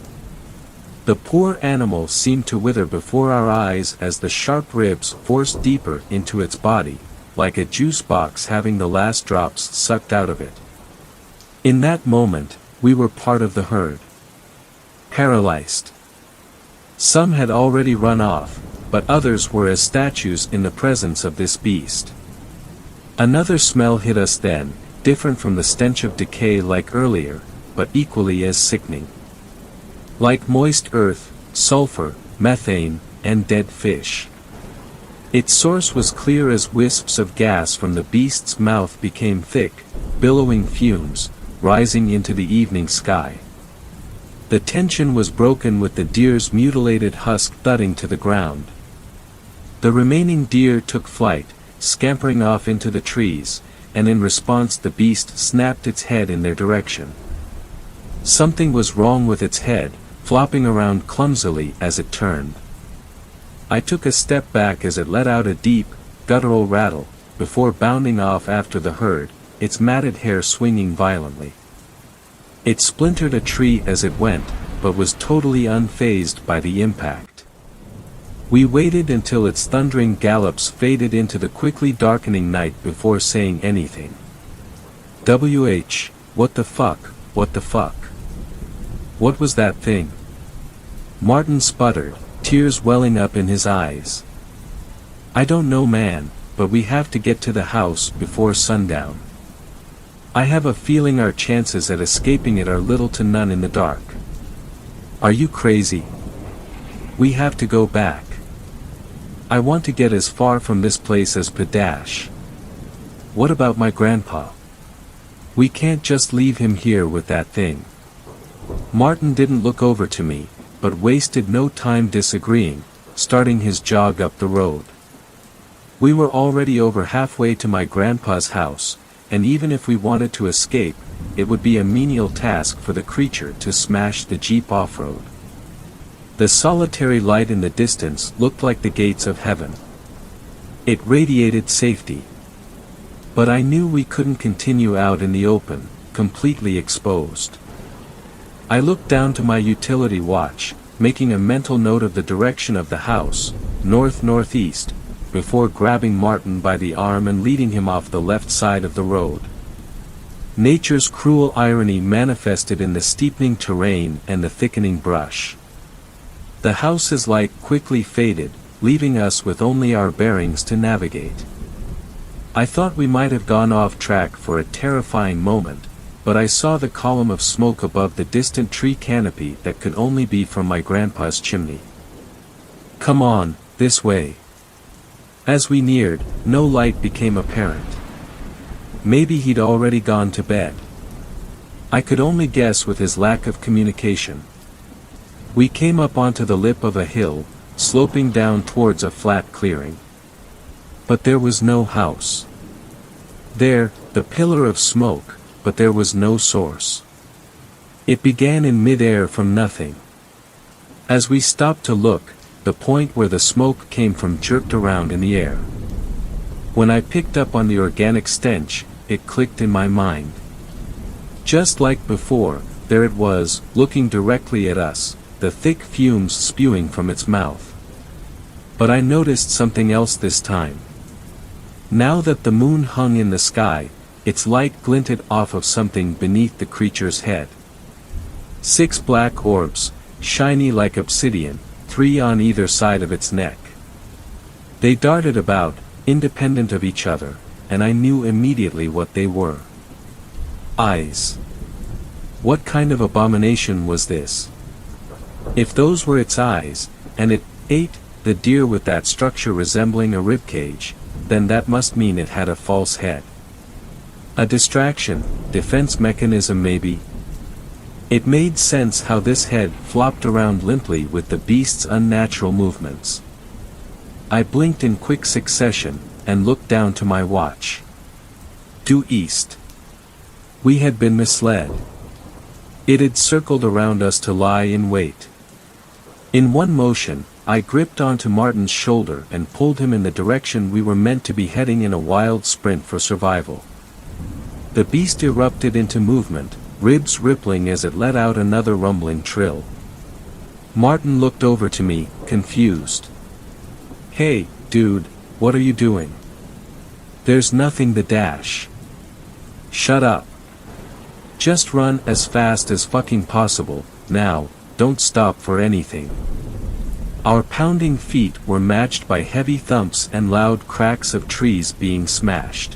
The poor animal seemed to wither before our eyes as the sharp ribs forced deeper into its body, like a juice box having the last drops sucked out of it. In that moment, we were part of the herd. Paralyzed. Some had already run off, but others were as statues in the presence of this beast. Another smell hit us then, different from the stench of decay like earlier, but equally as sickening. Like moist earth, sulfur, methane, and dead fish. Its source was clear as wisps of gas from the beast's mouth became thick, billowing fumes, rising into the evening sky. The tension was broken with the deer's mutilated husk thudding to the ground. The remaining deer took flight, scampering off into the trees, and in response the beast snapped its head in their direction. Something was wrong with its head, flopping around clumsily as it turned. I took a step back as it let out a deep, guttural rattle, before bounding off after the herd, its matted hair swinging violently. It splintered a tree as it went, but was totally unfazed by the impact. We waited until its thundering gallops faded into the quickly darkening night before saying anything. What the fuck, what the fuck? What was that thing? Martin sputtered, tears welling up in his eyes. I don't know, man, but we have to get to the house before sundown. I have a feeling our chances at escaping it are little to none in the dark. Are you crazy? We have to go back. I want to get as far from this place as Padash. What about my grandpa? We can't just leave him here with that thing. Martin didn't look over to me, but wasted no time disagreeing, starting his jog up the road. We were already over halfway to my grandpa's house, and even if we wanted to escape, it would be a menial task for the creature to smash the Jeep off-road. The solitary light in the distance looked like the gates of heaven. It radiated safety. But I knew we couldn't continue out in the open, completely exposed. I looked down to my utility watch, making a mental note of the direction of the house, north-northeast, before grabbing Martin by the arm and leading him off the left side of the road. Nature's cruel irony manifested in the steepening terrain and the thickening brush. The house's light quickly faded, leaving us with only our bearings to navigate. I thought we might have gone off track for a terrifying moment, but I saw the column of smoke above the distant tree canopy that could only be from my grandpa's chimney. Come on, this way. As we neared, no light became apparent. Maybe he'd already gone to bed. I could only guess with his lack of communication. We came up onto the lip of a hill, sloping down towards a flat clearing. But there was no house. There, the pillar of smoke, but there was no source. It began in mid-air from nothing. As we stopped to look, the point where the smoke came from jerked around in the air. When I picked up on the organic stench, it clicked in my mind. Just like before, there it was, looking directly at us, the thick fumes spewing from its mouth. But I noticed something else this time. Now that the moon hung in the sky, its light glinted off of something beneath the creature's head. 6 black orbs, shiny like obsidian, 3 on either side of its neck. They darted about, independent of each other, and I knew immediately what they were. Eyes. What kind of abomination was this? If those were its eyes, and it ate the deer with that structure resembling a ribcage, then that must mean it had a false head. A distraction, defense mechanism maybe. It made sense how this head flopped around limply with the beast's unnatural movements. I blinked in quick succession, and looked down to my watch. Due east. We had been misled. It had circled around us to lie in wait. In one motion, I gripped onto Martin's shoulder and pulled him in the direction we were meant to be heading in a wild sprint for survival. The beast erupted into movement, ribs rippling as it let out another rumbling trill. Martin looked over to me, confused. Hey, dude, what are you doing? There's nothing to dash. Shut up. Just run as fast as fucking possible, now, don't stop for anything. Our pounding feet were matched by heavy thumps and loud cracks of trees being smashed.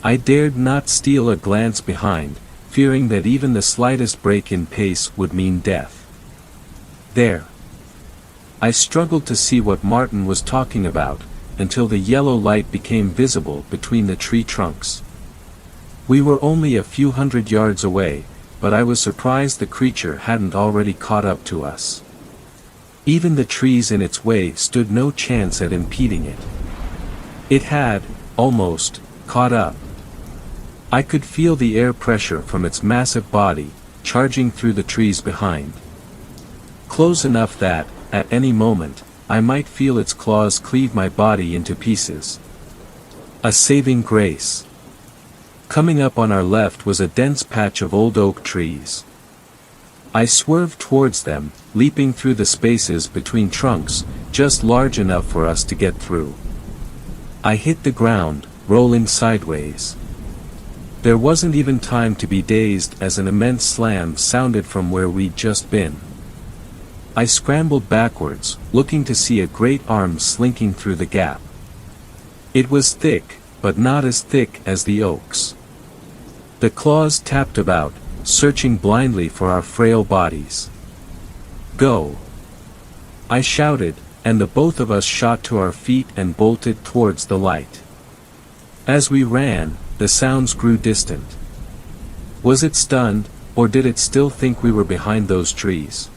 I dared not steal a glance behind, fearing that even the slightest break in pace would mean death. There. I struggled to see what Martin was talking about, until the yellow light became visible between the tree trunks. We were only a few hundred yards away, but I was surprised the creature hadn't already caught up to us. Even the trees in its way stood no chance at impeding it. It had, almost, caught up. I could feel the air pressure from its massive body, charging through the trees behind. Close enough that, at any moment, I might feel its claws cleave my body into pieces. A saving grace. Coming up on our left was a dense patch of old oak trees. I swerved towards them, leaping through the spaces between trunks, just large enough for us to get through. I hit the ground, rolling sideways. There wasn't even time to be dazed as an immense slam sounded from where we'd just been. I scrambled backwards, looking to see a great arm slinking through the gap. It was thick, but not as thick as the oak's. The claws tapped about, searching blindly for our frail bodies. "Go!" I shouted, and the both of us shot to our feet and bolted towards the light. As we ran, the sounds grew distant. Was it stunned, or did it still think we were behind those trees?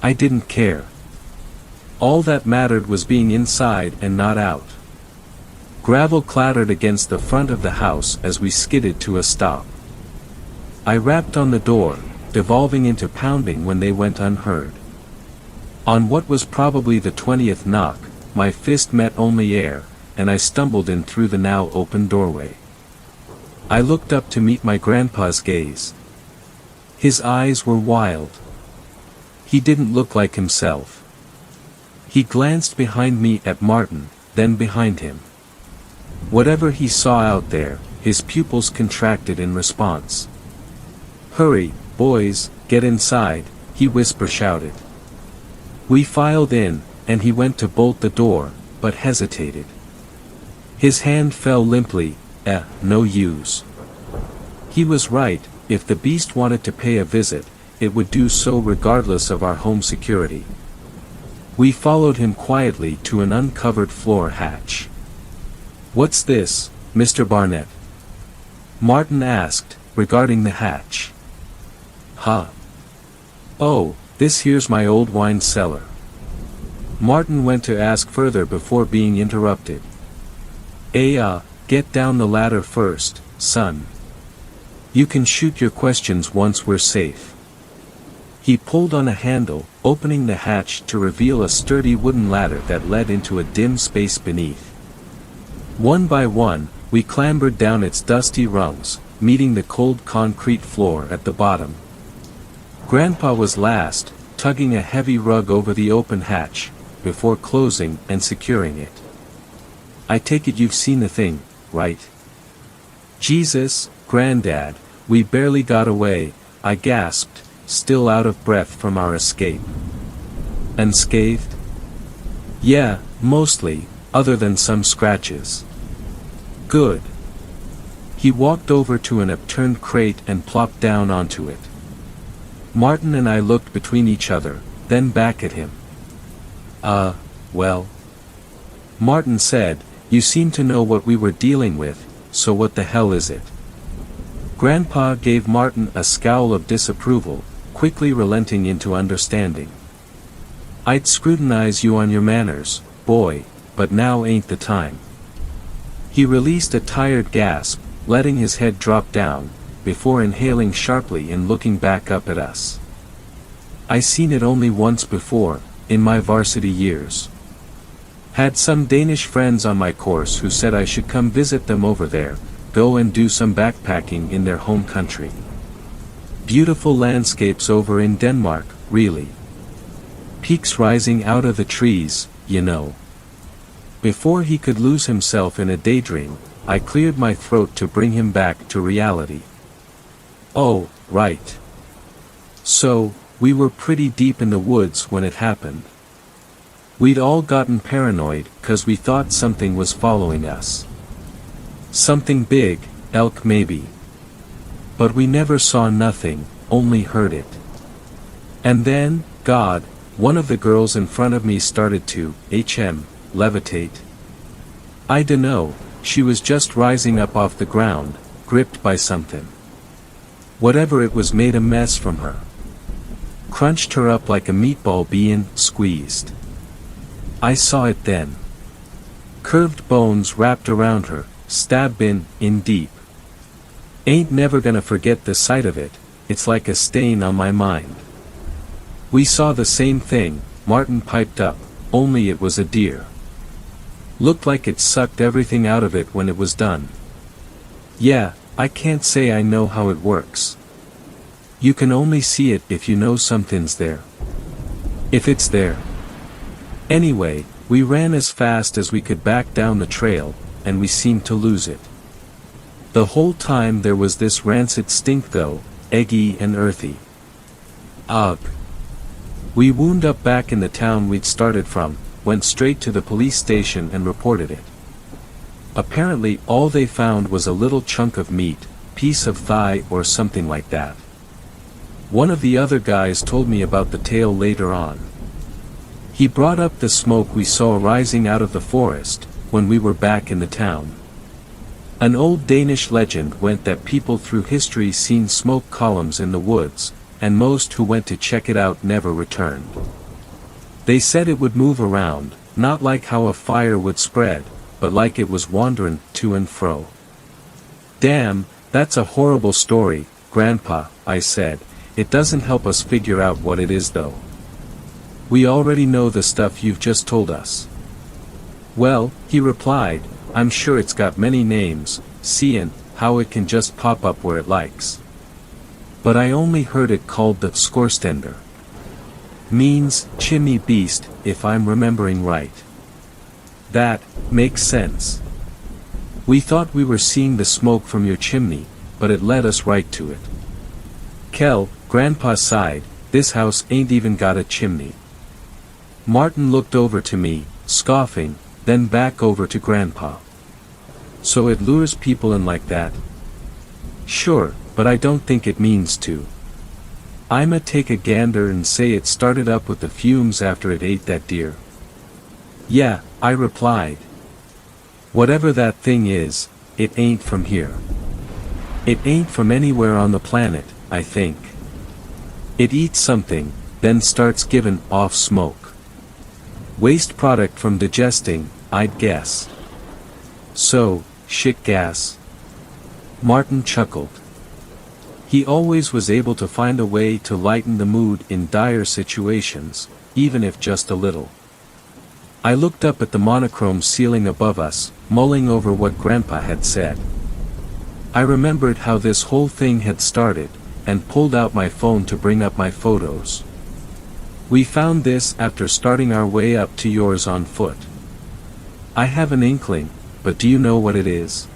I didn't care. All that mattered was being inside and not out. Gravel clattered against the front of the house as we skidded to a stop. I rapped on the door, devolving into pounding when they went unheard. On what was probably the 20th knock, my fist met only air, and I stumbled in through the now open doorway. I looked up to meet my grandpa's gaze. His eyes were wild. He didn't look like himself. He glanced behind me at Martin, then behind him. Whatever he saw out there, his pupils contracted in response. "Hurry, boys, get inside," he whisper-shouted. We filed in, and he went to bolt the door, but hesitated. His hand fell limply. No use. He was right, if the beast wanted to pay a visit, it would do so regardless of our home security. We followed him quietly to an uncovered floor hatch. "What's this, Mr. Barnett?" Martin asked, regarding the hatch. "Huh? Oh, this here's my old wine cellar." Martin went to ask further before being interrupted. Get down the ladder first, son. You can shoot your questions once we're safe." He pulled on a handle, opening the hatch to reveal a sturdy wooden ladder that led into a dim space beneath. One by one, we clambered down its dusty rungs, meeting the cold concrete floor at the bottom. Grandpa was last, tugging a heavy rug over the open hatch, before closing and securing it. "I take it you've seen the thing, right?" "Jesus, Granddad, we barely got away," I gasped, still out of breath from our escape. "Unscathed?" "Yeah, mostly, other than some scratches." "Good." He walked over to an upturned crate and plopped down onto it. Martin and I looked between each other, then back at him. Well. Martin said, "You seem to know what we were dealing with, so what the hell is it?" Grandpa gave Martin a scowl of disapproval, quickly relenting into understanding. "I'd scrutinize you on your manners, boy, but now ain't the time." He released a tired gasp, letting his head drop down, before inhaling sharply and looking back up at us. "I seen it only once before, in my varsity years. Had some Danish friends on my course who said I should come visit them over there, go and do some backpacking in their home country. Beautiful landscapes over in Denmark, really. Peaks rising out of the trees, you know." Before he could lose himself in a daydream, I cleared my throat to bring him back to reality. "Oh, right. So, we were pretty deep in the woods when it happened. We'd all gotten paranoid, 'cause we thought something was following us. Something big, elk maybe. But we never saw nothing, only heard it. And then, God, one of the girls in front of me started to, levitate. I dunno, she was just rising up off the ground, gripped by something. Whatever it was made a mess from her. Crunched her up like a meatball being squeezed. I saw it then. Curved bones wrapped around her, stabbed in deep. Ain't never gonna forget the sight of it, it's like a stain on my mind. We saw the same thing, Martin piped up, only it was a deer. Looked like it sucked everything out of it when it was done. Yeah, I can't say I know how it works. You can only see it if you know something's there. If it's there. Anyway, we ran as fast as we could back down the trail, and we seemed to lose it. The whole time there was this rancid stink though, eggy and earthy. Ugh. We wound up back in the town we'd started from, went straight to the police station and reported it. Apparently all they found was a little chunk of meat, piece of thigh or something like that. One of the other guys told me about the tale later on. He brought up the smoke we saw rising out of the forest, when we were back in the town. An old Danish legend went that people through history seen smoke columns in the woods, and most who went to check it out never returned. They said it would move around, not like how a fire would spread, but like it was wandering to and fro. Damn, that's a horrible story, Grandpa, I said. It doesn't help us figure out what it is though. We already know the stuff you've just told us. Well, he replied, I'm sure it's got many names, seeing how it can just pop up where it likes. But I only heard it called the scorcher. Means chimney beast, if I'm remembering right. That makes sense. We thought we were seeing the smoke from your chimney, but it led us right to it. Kel, Grandpa sighed, this house ain't even got a chimney. Martin looked over to me, scoffing, then back over to Grandpa. So it lures people in like that? Sure, but I don't think it means to. I'ma take a gander and say it started up with the fumes after it ate that deer. Yeah, I replied. Whatever that thing is, it ain't from here. It ain't from anywhere on the planet, I think. It eats something, then starts giving off smoke. Waste product from digesting, I'd guess. So, shit gas. Martin chuckled. He always was able to find a way to lighten the mood in dire situations, even if just a little. I looked up at the monochrome ceiling above us, mulling over what Grandpa had said. I remembered how this whole thing had started, and pulled out my phone to bring up my photos. We found this after starting our way up to yours on foot. I have an inkling, but do you know what it is?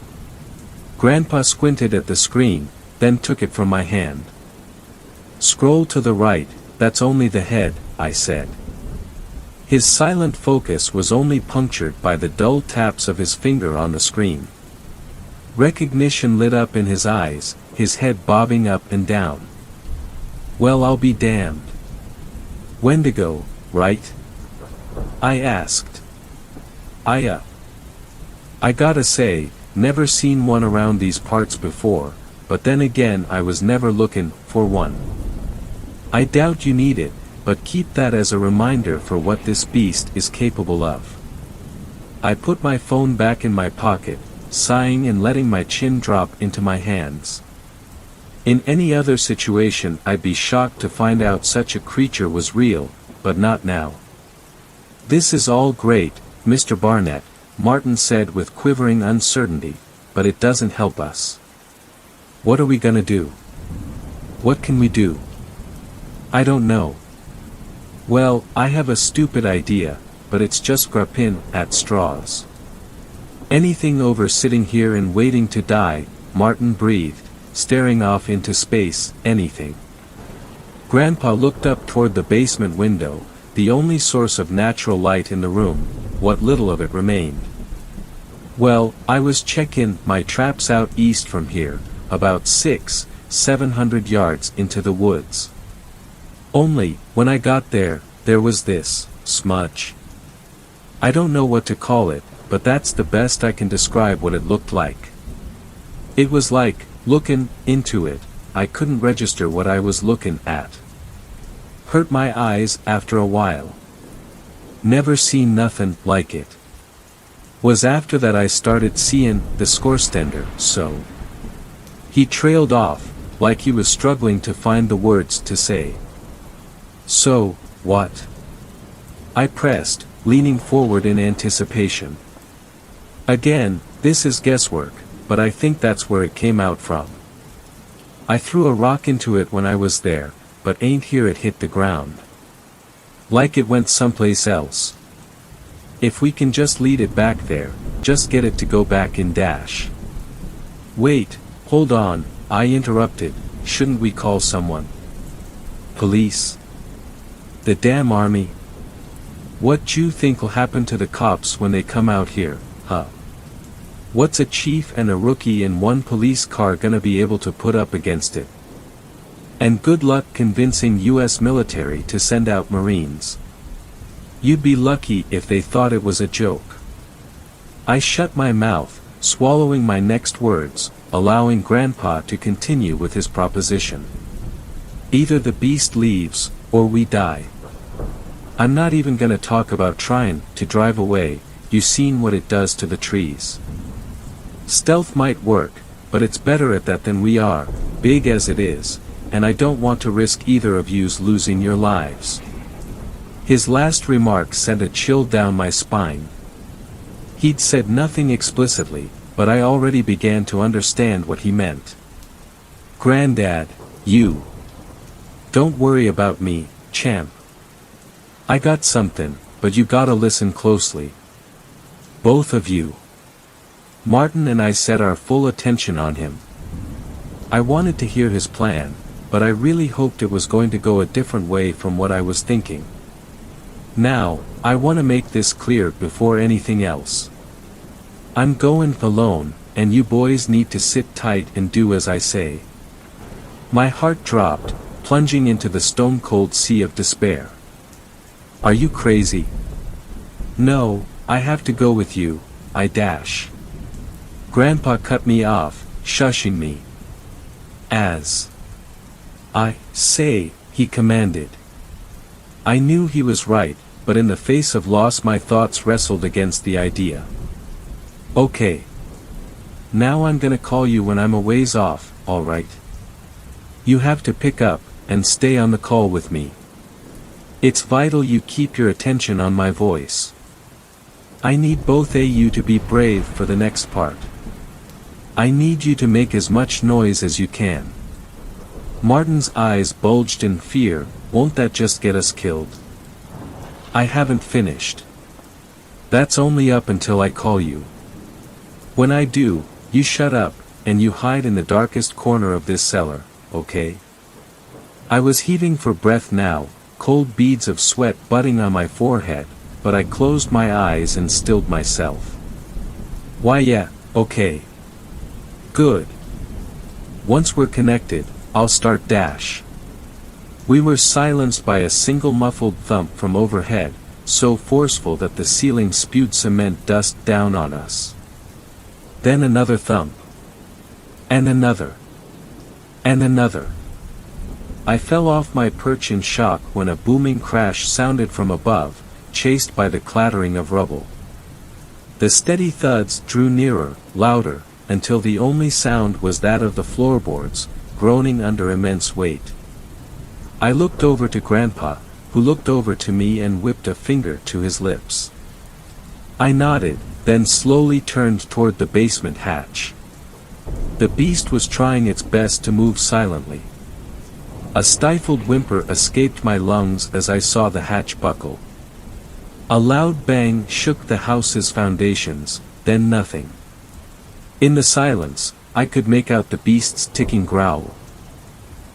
Grandpa squinted at the screen, then took it from my hand. Scroll to the right, that's only the head, I said. His silent focus was only punctured by the dull taps of his finger on the screen. Recognition lit up in his eyes, his head bobbing up and down. Well, I'll be damned. Wendigo, right? I asked. I gotta say, never seen one around these parts before, but then again I was never looking for one. I doubt you need it, but keep that as a reminder for what this beast is capable of. I put my phone back in my pocket, sighing and letting my chin drop into my hands. In any other situation I'd be shocked to find out such a creature was real, but not now. This is all great, Mr. Barnett, Martin said with quivering uncertainty, but it doesn't help us. What are we gonna do? What can we do? I don't know. Well, I have a stupid idea, but it's just grappin' at straws. Anything over sitting here and waiting to die, Martin breathed, staring off into space, anything. Grandpa looked up toward the basement window, the only source of natural light in the room, what little of it remained. Well, I was checking my traps out east from here, about 700 yards into the woods. Only, when I got there, there was this smudge. I don't know what to call it, but that's the best I can describe what it looked like. It was like, looking into it, I couldn't register what I was looking at. Hurt my eyes after a while. Never seen nothing like it. Was after that I started seeing the scorcher, so. He trailed off, like he was struggling to find the words to say. So, what? I pressed, leaning forward in anticipation. Again, this is guesswork, but I think that's where it came out from. I threw a rock into it when I was there, but ain't hear it hit the ground. Like it went someplace else. If we can just lead it back there, just get it to go back in dash. Wait, hold on, I interrupted, shouldn't we call someone? Police? The damn army? What you think'll happen to the cops when they come out here, huh? What's a chief and a rookie in one police car gonna be able to put up against it? And good luck convincing US military to send out Marines. You'd be lucky if they thought it was a joke. I shut my mouth, swallowing my next words, allowing Grandpa to continue with his proposition. Either the beast leaves, or we die. I'm not even gonna talk about trying to drive away, you seen what it does to the trees. Stealth might work, but it's better at that than we are, big as it is, and I don't want to risk either of yous losing your lives. His last remark sent a chill down my spine. He'd said nothing explicitly, but I already began to understand what he meant. Granddad, you. Don't worry about me, champ. I got something, but you gotta listen closely. Both of you. Martin and I set our full attention on him. I wanted to hear his plan, but I really hoped it was going to go a different way from what I was thinking. Now, I want to make this clear before anything else. I'm going alone, and you boys need to sit tight and do as I say. My heart dropped, plunging into the stone-cold sea of despair. Are you crazy? No, I have to go with you, I dash. Grandpa cut me off, shushing me. As I say, he commanded. I knew he was right, but in the face of loss my thoughts wrestled against the idea. Okay. Now I'm gonna call you when I'm a ways off, alright? You have to pick up, and stay on the call with me. It's vital you keep your attention on my voice. I need both of you to be brave for the next part. I need you to make as much noise as you can. Martin's eyes bulged in fear. Won't that just get us killed? I haven't finished. That's only up until I call you. When I do, you shut up, and you hide in the darkest corner of this cellar, okay? I was heaving for breath now, cold beads of sweat budding on my forehead, but I closed my eyes and stilled myself. Why yeah, okay. Good. Once we're connected, I'll start dash. We were silenced by a single muffled thump from overhead, so forceful that the ceiling spewed cement dust down on us. Then another thump. And another. And another. I fell off my perch in shock when a booming crash sounded from above, chased by the clattering of rubble. The steady thuds drew nearer, louder, until the only sound was that of the floorboards, groaning under immense weight. I looked over to Grandpa, who looked over to me and whipped a finger to his lips. I nodded, then slowly turned toward the basement hatch. The beast was trying its best to move silently. A stifled whimper escaped my lungs as I saw the hatch buckle. A loud bang shook the house's foundations, then nothing. In the silence, I could make out the beast's ticking growl.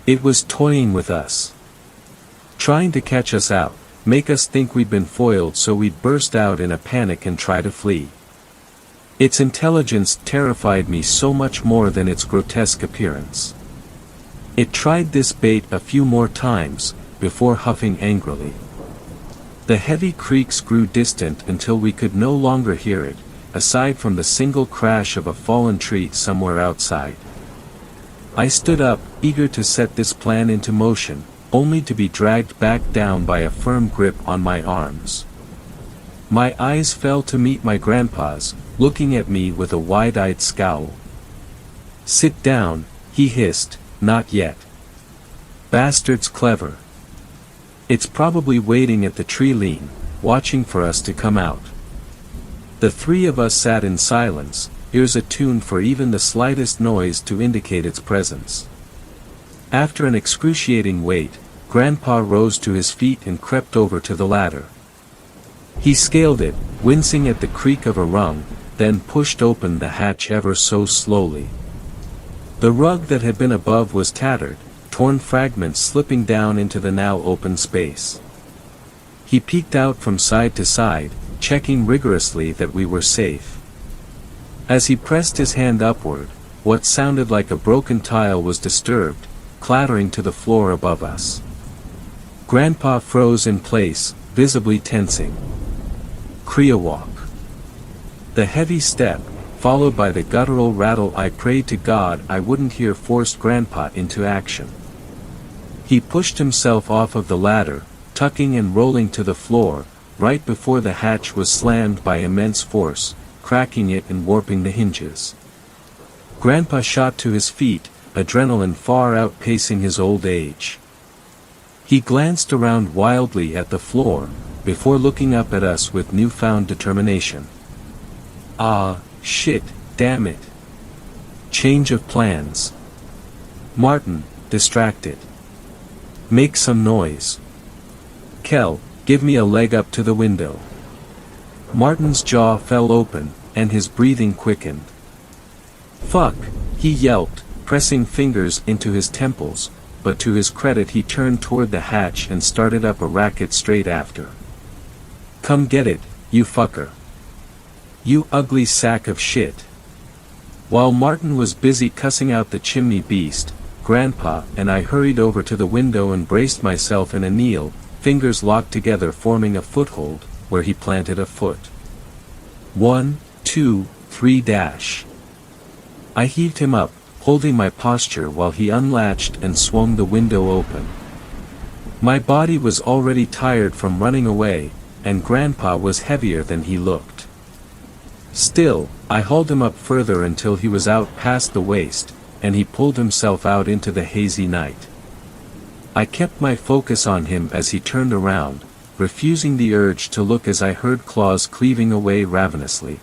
It was toying with us. Trying to catch us out, make us think we'd been foiled so we'd burst out in a panic and try to flee. Its intelligence terrified me so much more than its grotesque appearance. It tried this bait a few more times, before huffing angrily. The heavy creaks grew distant until we could no longer hear it, aside from the single crash of a fallen tree somewhere outside. I stood up, eager to set this plan into motion, only to be dragged back down by a firm grip on my arms. My eyes fell to meet my grandpa's, looking at me with a wide-eyed scowl. "Sit down," he hissed, not yet. Bastard's clever. It's probably waiting at the tree lean, watching for us to come out. The three of us sat in silence, ears attuned for even the slightest noise to indicate its presence. After an excruciating wait, Grandpa rose to his feet and crept over to the ladder. He scaled it, wincing at the creak of a rung, then pushed open the hatch ever so slowly. The rug that had been above was tattered, torn fragments slipping down into the now open space. He peeked out from side to side, checking rigorously that we were safe. As he pressed his hand upward, what sounded like a broken tile was disturbed, clattering to the floor above us. Grandpa froze in place, visibly tensing. Kriawalk. The heavy step, followed by the guttural rattle. I prayed to God I wouldn't hear, forced Grandpa into action. He pushed himself off of the ladder, tucking and rolling to the floor, right before the hatch was slammed by immense force, cracking it and warping the hinges. Grandpa shot to his feet, adrenaline far outpacing his old age. He glanced around wildly at the floor, before looking up at us with newfound determination. Ah, shit, damn it. Change of plans. Martin, distracted. Make some noise. Kel, give me a leg up to the window. Martin's jaw fell open, and his breathing quickened. Fuck, he yelped, pressing fingers into his temples, but to his credit he turned toward the hatch and started up a racket straight after. Come get it, you fucker. You ugly sack of shit. While Martin was busy cussing out the chimney beast, Grandpa and I hurried over to the window and braced myself in a kneel, fingers locked together forming a foothold, where he planted a foot. 1, 2, 3 dash. I heaved him up, holding my posture while he unlatched and swung the window open. My body was already tired from running away, and Grandpa was heavier than he looked. Still, I hauled him up further until he was out past the waist, and he pulled himself out into the hazy night. I kept my focus on him as he turned around, refusing the urge to look as I heard claws cleaving away ravenously.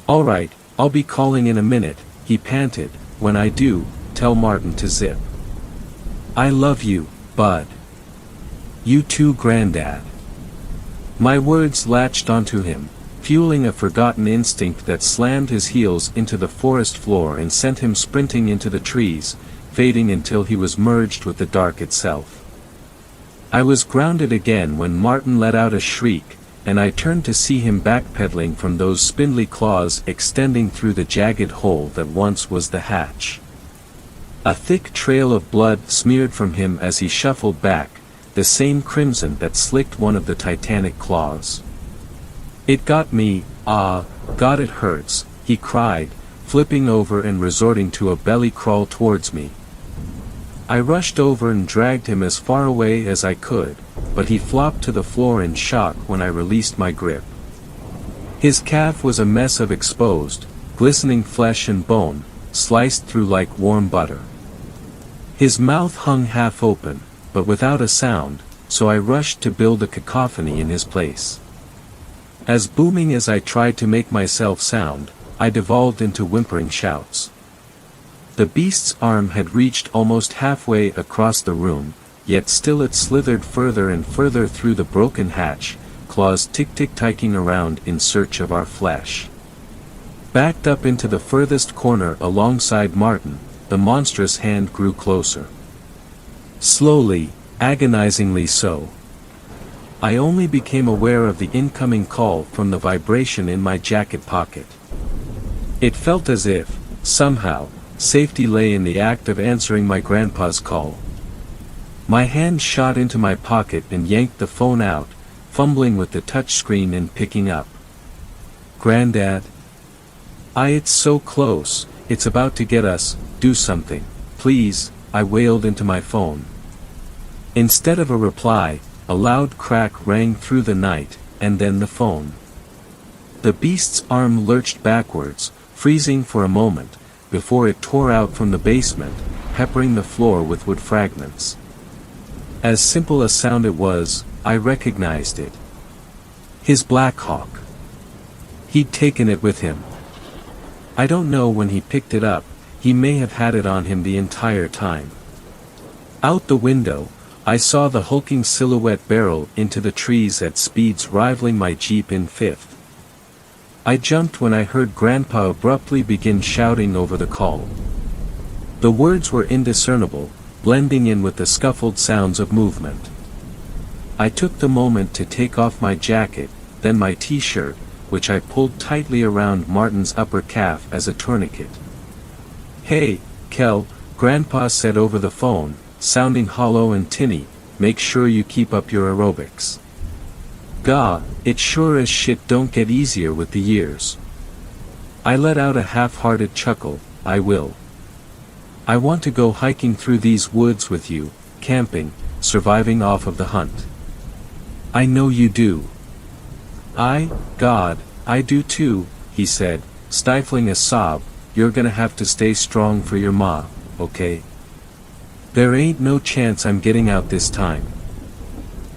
All right, I'll be calling in a minute, he panted. When I do, tell Martin to zip. I love you, bud. You too, Granddad. My words latched onto him, fueling a forgotten instinct that slammed his heels into the forest floor and sent him sprinting into the trees, fading until he was merged with the dark itself. I was grounded again when Martin let out a shriek, and I turned to see him backpedaling from those spindly claws extending through the jagged hole that once was the hatch. A thick trail of blood smeared from him as he shuffled back, the same crimson that slicked one of the titanic claws. It got me, ah, God it hurts, he cried, flipping over and resorting to a belly crawl towards me. I rushed over and dragged him as far away as I could, but he flopped to the floor in shock when I released my grip. His calf was a mess of exposed, glistening flesh and bone, sliced through like warm butter. His mouth hung half open, but without a sound, so I rushed to build a cacophony in his place. As booming as I tried to make myself sound, I devolved into whimpering shouts. The beast's arm had reached almost halfway across the room, yet still it slithered further and further through the broken hatch, claws tick-tick-ticking around in search of our flesh. Backed up into the furthest corner alongside Martin, the monstrous hand grew closer. Slowly, agonizingly so. I only became aware of the incoming call from the vibration in my jacket pocket. It felt as if, somehow, safety lay in the act of answering my grandpa's call. My hand shot into my pocket and yanked the phone out, fumbling with the touchscreen and picking up. Granddad? It's so close, it's about to get us, do something, please, I wailed into my phone. Instead of a reply, a loud crack rang through the night, and then the phone. The beast's arm lurched backwards, freezing for a moment, before it tore out from the basement, peppering the floor with wood fragments. As simple a sound it was, I recognized it. His Black Hawk. He'd taken it with him. I don't know when he picked it up, he may have had it on him the entire time. Out the window, I saw the hulking silhouette barrel into the trees at speeds rivaling my Jeep in fifth. I jumped when I heard Grandpa abruptly begin shouting over the call. The words were indiscernible, blending in with the scuffled sounds of movement. I took the moment to take off my jacket, then my t-shirt, which I pulled tightly around Martin's upper calf as a tourniquet. "Hey, Kel," Grandpa said over the phone, sounding hollow and tinny, "make sure you keep up your aerobics. Gah, it sure as shit don't get easier with the years." I let out a half-hearted chuckle. "I will. I want to go hiking through these woods with you, camping, surviving off of the hunt." "I know you do." God, I do too," he said, stifling a sob. "You're gonna have to stay strong for your ma, okay? There ain't no chance I'm getting out this time.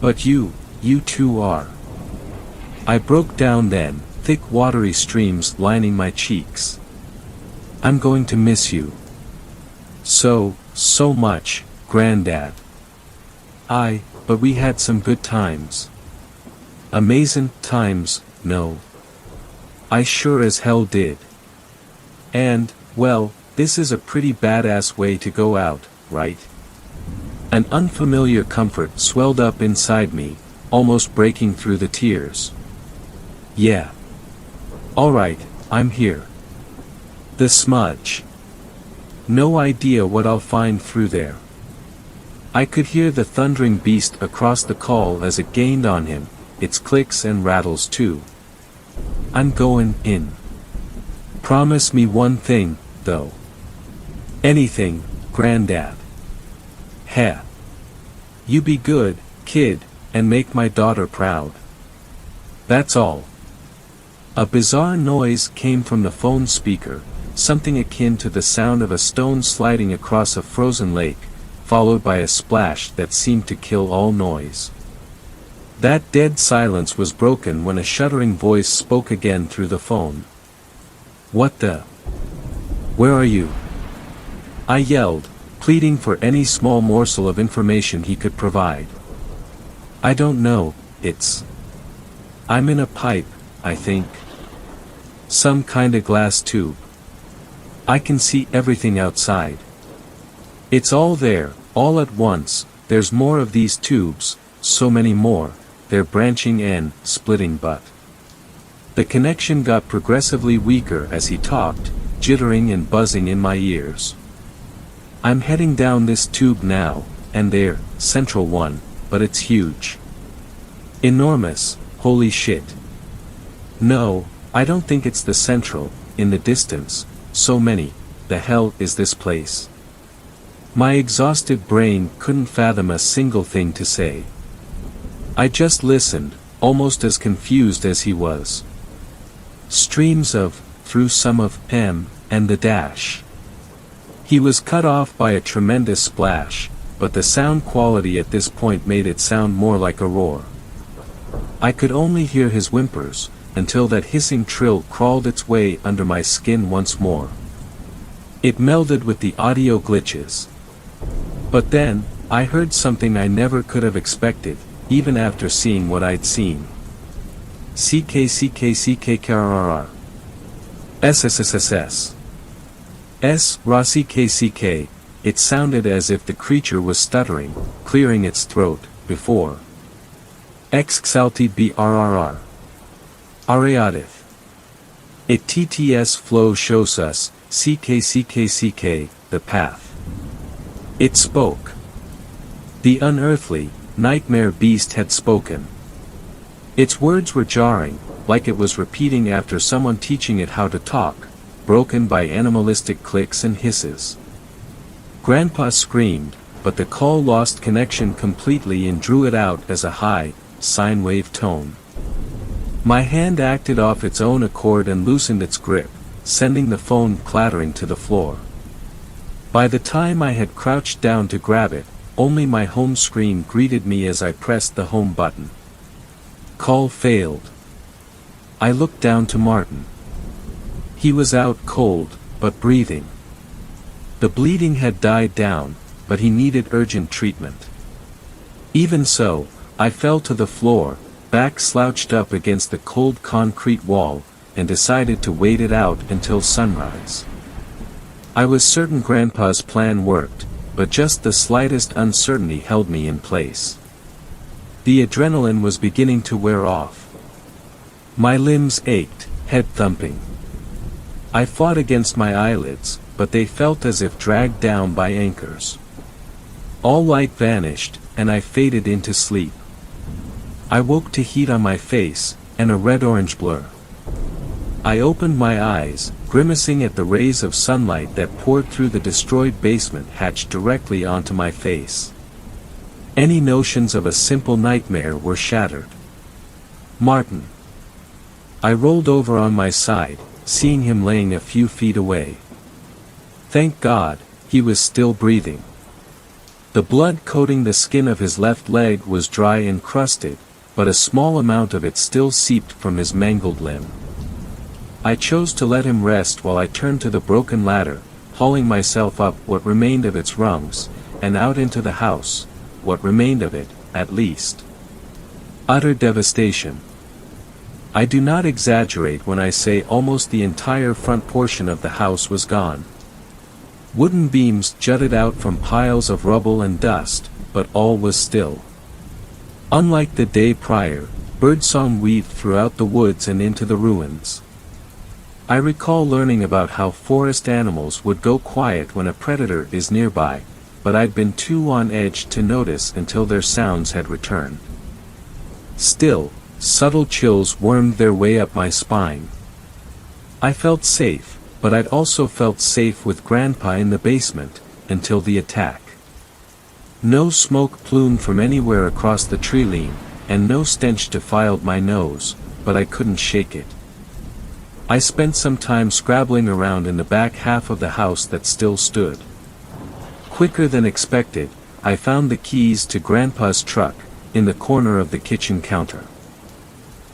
But you two are." I broke down then, thick watery streams lining my cheeks. "I'm going to miss you. So much, Granddad." But we had some good times." "Amazin' times, no. I sure as hell did. And, well, this is a pretty badass way to go out, right?" An unfamiliar comfort swelled up inside me, almost breaking through the tears. "Yeah. Alright, I'm here. The smudge. No idea what I'll find through there." I could hear the thundering beast across the call as it gained on him, its clicks and rattles too. "I'm going in. Promise me one thing, though." "Anything, Granddad." "Heh. You be good, kid, and make my daughter proud. That's all." A bizarre noise came from the phone speaker, something akin to the sound of a stone sliding across a frozen lake, followed by a splash that seemed to kill all noise. That dead silence was broken when a shuddering voice spoke again through the phone. "What the? Where are you?" I yelled, pleading for any small morsel of information he could provide. "I don't know, I'm in a pipe, I think. Some kinda glass tube. I can see everything outside. It's all there, all at once, there's more of these tubes, so many more, they're branching and splitting but." The connection got progressively weaker as he talked, jittering and buzzing in my ears. "I'm heading down this tube now, and there, central one, but it's huge. Enormous, holy shit. No, I don't think it's the central, in the distance, so many, the hell is this place?" My exhausted brain couldn't fathom a single thing to say. I just listened, almost as confused as he was. Streams of, through some of, and the dash. He was cut off by a tremendous splash, but the sound quality at this point made it sound more like a roar. I could only hear his whimpers, until that hissing trill crawled its way under my skin once more. It melded with the audio glitches. But then, I heard something I never could have expected, even after seeing what I'd seen. CKCKCKKRRR. SSSSS. CKCK. It sounded as if the creature was stuttering, clearing its throat, before. Xxalti BRRR. Ariadith. It TTS flow shows us, CKCKCK, the path. It spoke. The unearthly, nightmare beast had spoken. Its words were jarring, like it was repeating after someone teaching it how to talk, broken by animalistic clicks and hisses. Grandpa screamed, but the call lost connection completely and drew it out as a high, sine wave tone. My hand acted off its own accord and loosened its grip, sending the phone clattering to the floor. By the time I had crouched down to grab it, only my home screen greeted me as I pressed the home button. Call failed. I looked down to Martin. He was out cold, but breathing. The bleeding had died down, but he needed urgent treatment. Even so, I fell to the floor, back slouched up against the cold concrete wall, and decided to wait it out until sunrise. I was certain Grandpa's plan worked, but just the slightest uncertainty held me in place. The adrenaline was beginning to wear off. My limbs ached, head thumping. I fought against my eyelids, but they felt as if dragged down by anchors. All light vanished, and I faded into sleep. I woke to heat on my face, and a red-orange blur. I opened my eyes, grimacing at the rays of sunlight that poured through the destroyed basement hatched directly onto my face. Any notions of a simple nightmare were shattered. Martin. I rolled over on my side, seeing him laying a few feet away. Thank God, he was still breathing. The blood coating the skin of his left leg was dry and crusted, but a small amount of it still seeped from his mangled limb. I chose to let him rest while I turned to the broken ladder, hauling myself up what remained of its rungs, and out into the house, what remained of it, at least. Utter devastation. I do not exaggerate when I say almost the entire front portion of the house was gone. Wooden beams jutted out from piles of rubble and dust, but all was still. Unlike the day prior, birdsong weaved throughout the woods and into the ruins. I recall learning about how forest animals would go quiet when a predator is nearby, but I'd been too on edge to notice until their sounds had returned. Still, subtle chills wormed their way up my spine. I felt safe, but I'd also felt safe with Grandpa in the basement, until the attack. No smoke plumed from anywhere across the tree-line, and no stench defiled my nose, but I couldn't shake it. I spent some time scrabbling around in the back half of the house that still stood. Quicker than expected, I found the keys to Grandpa's truck, in the corner of the kitchen counter.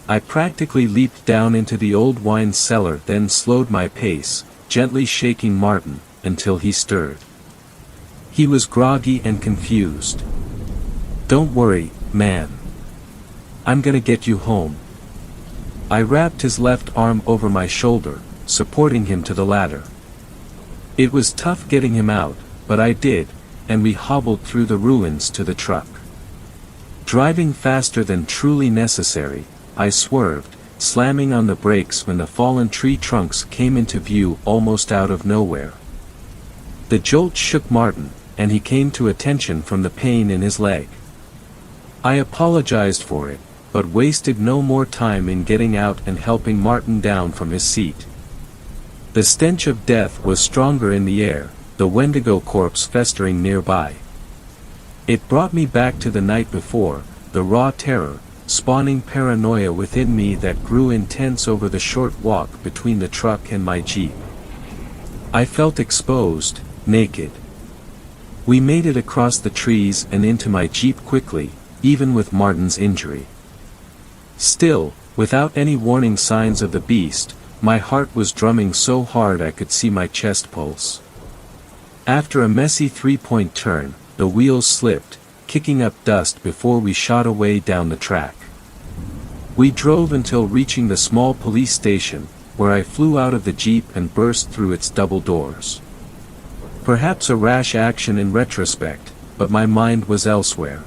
I practically leaped down into the old wine cellar, then slowed my pace, gently shaking Martin, until he stirred. He was groggy and confused. "Don't worry, man. I'm gonna get you home." I wrapped his left arm over my shoulder, supporting him to the ladder. It was tough getting him out, but I did, and we hobbled through the ruins to the truck. Driving faster than truly necessary, I swerved, slamming on the brakes when the fallen tree trunks came into view almost out of nowhere. The jolt shook Martin, and he came to attention from the pain in his leg. I apologized for it, but wasted no more time in getting out and helping Martin down from his seat. The stench of death was stronger in the air, the Wendigo corpse festering nearby. It brought me back to the night before, the raw terror, spawning paranoia within me that grew intense over the short walk between the truck and my Jeep. I felt exposed, naked. We made it across the trees and into my Jeep quickly, even with Martin's injury. Still, without any warning signs of the beast, my heart was drumming so hard I could see my chest pulse. After a messy three-point turn, the wheels slipped, kicking up dust before we shot away down the track. We drove until reaching the small police station, where I flew out of the Jeep and burst through its double doors. Perhaps a rash action in retrospect, but my mind was elsewhere.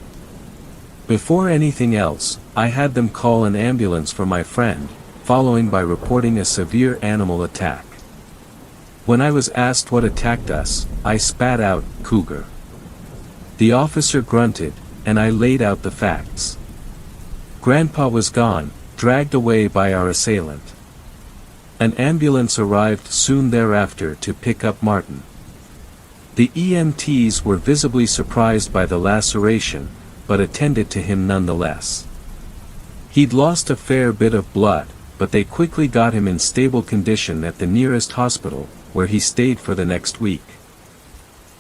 Before anything else, I had them call an ambulance for my friend, following by reporting a severe animal attack. When I was asked what attacked us, I spat out, "Cougar." The officer grunted, and I laid out the facts. Grandpa was gone, dragged away by our assailant. An ambulance arrived soon thereafter to pick up Martin. The EMTs were visibly surprised by the laceration, but attended to him nonetheless. He'd lost a fair bit of blood, but they quickly got him in stable condition at the nearest hospital, where he stayed for the next week.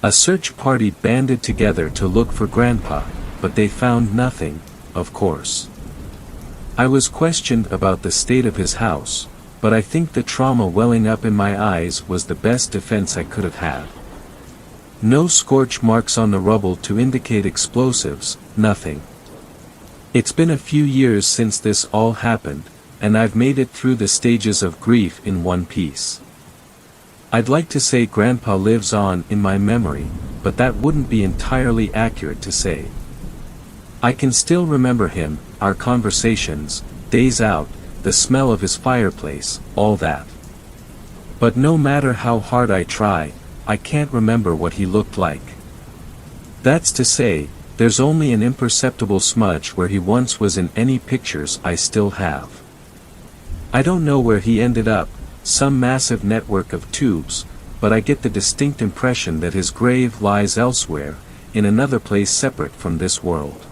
A search party banded together to look for Grandpa, but they found nothing, of course. I was questioned about the state of his house, but I think the trauma welling up in my eyes was the best defense I could have had. No scorch marks on the rubble to indicate explosives, nothing. It's been a few years since this all happened, and I've made it through the stages of grief in one piece. I'd like to say Grandpa lives on in my memory, but that wouldn't be entirely accurate to say. I can still remember him, our conversations, days out, the smell of his fireplace, all that. But no matter how hard I try, I can't remember what he looked like. That's to say, there's only an imperceptible smudge where he once was in any pictures I still have. I don't know where he ended up, some massive network of tubes, but I get the distinct impression that his grave lies elsewhere, in another place separate from this world.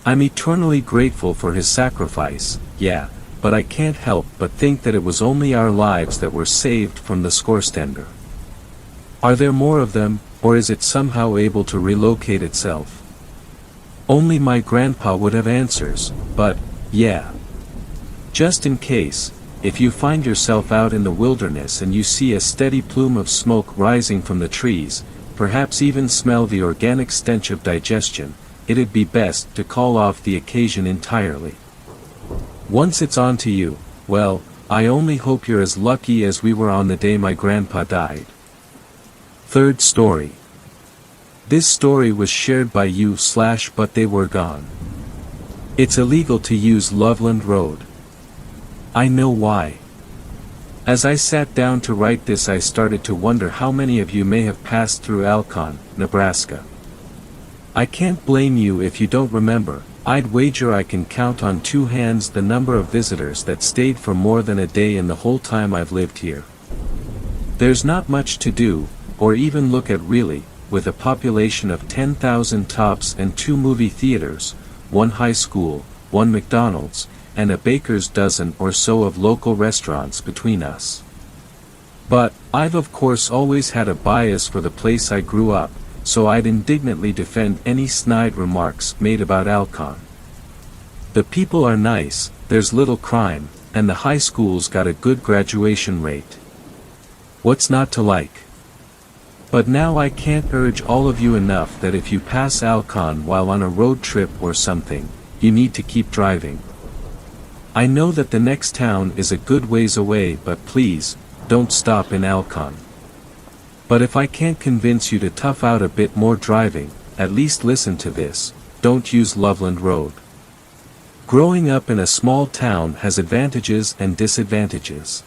I'm eternally grateful for his sacrifice, yeah, but I can't help but think that it was only our lives that were saved from the scorestender. Are there more of them, or is it somehow able to relocate itself? Only my grandpa would have answers, but, yeah. Just in case, if you find yourself out in the wilderness and you see a steady plume of smoke rising from the trees, perhaps even smell the organic stench of digestion, it'd be best to call off the occasion entirely. Once it's on to you, well, I only hope you're as lucky as we were on the day my grandpa died. Third story. This story was shared by you/but they were gone. It's illegal to use Loveland Road. I know why. As I sat down to write this, I started to wonder how many of you may have passed through Alcon, Nebraska. I can't blame you if you don't remember. I'd wager I can count on two hands the number of visitors that stayed for more than a day in the whole time I've lived here. There's not much to do, or even look at really, with a population of 10,000 tops and 2 movie theaters, 1 high school, 1 McDonald's, and a baker's dozen or so of local restaurants between us. But, I've of course always had a bias for the place I grew up, so I'd indignantly defend any snide remarks made about Alcon. The people are nice, there's little crime, and the high school's got a good graduation rate. What's not to like? But now I can't urge all of you enough that if you pass Alcon while on a road trip or something, you need to keep driving. I know that the next town is a good ways away, but please, don't stop in Alcon. But if I can't convince you to tough out a bit more driving, at least listen to this: don't use Loveland Road. Growing up in a small town has advantages and disadvantages.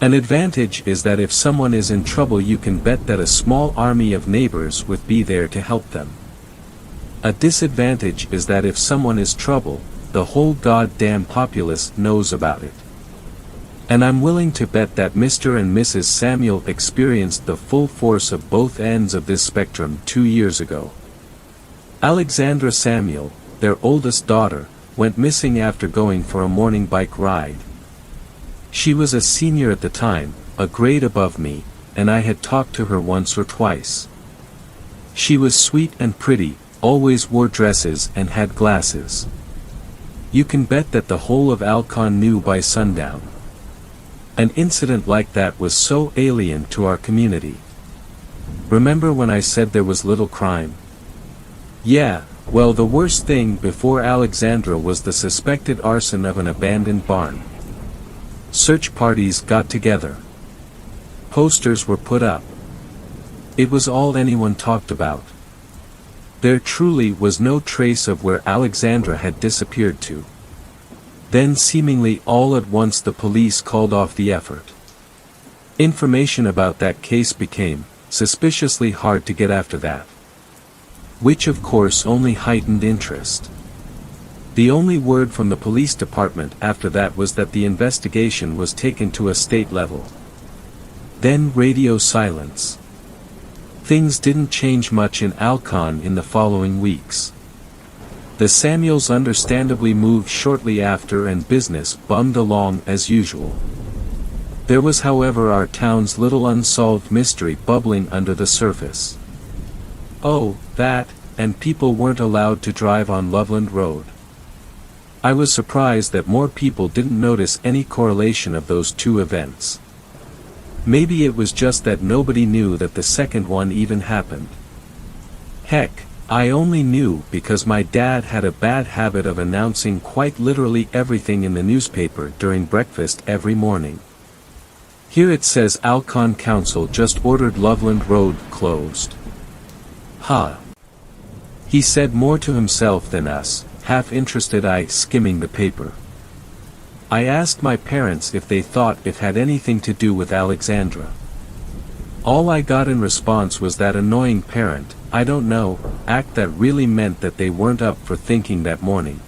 An advantage is that if someone is in trouble, you can bet that a small army of neighbors would be there to help them. A disadvantage is that if someone is trouble, the whole goddamn populace knows about it. And I'm willing to bet that Mr. and Mrs. Samuel experienced the full force of both ends of this spectrum 2 years ago. Alexandra Samuel, their oldest daughter, went missing after going for a morning bike ride. She was a senior at the time, a grade above me, and I had talked to her once or twice. She was sweet and pretty, always wore dresses and had glasses. You can bet that the whole of Alcon knew by sundown. An incident like that was so alien to our community. Remember when I said there was little crime? Yeah, well, the worst thing before Alexandra was the suspected arson of an abandoned barn. Search parties got together. Posters were put up. It was all anyone talked about. There truly was no trace of where Alexandra had disappeared to. Then seemingly all at once the police called off the effort. Information about that case became suspiciously hard to get after that. Which of course only heightened interest. The only word from the police department after that was that the investigation was taken to a state level. Then radio silence. Things didn't change much in Alcon in the following weeks. The Samuels understandably moved shortly after and business bummed along as usual. There was, however, our town's little unsolved mystery bubbling under the surface. Oh, that, and people weren't allowed to drive on Loveland Road. I was surprised that more people didn't notice any correlation of those two events. Maybe it was just that nobody knew that the second one even happened. Heck, I only knew because my dad had a bad habit of announcing quite literally everything in the newspaper during breakfast every morning. Here it says Alcon Council just ordered Loveland Road closed. Ha! He said more to himself than us, half-interested eye skimming the paper. I asked my parents if they thought it had anything to do with Alexandra. All I got in response was that annoying parent, I don't know, act that really meant that they weren't up for thinking that morning.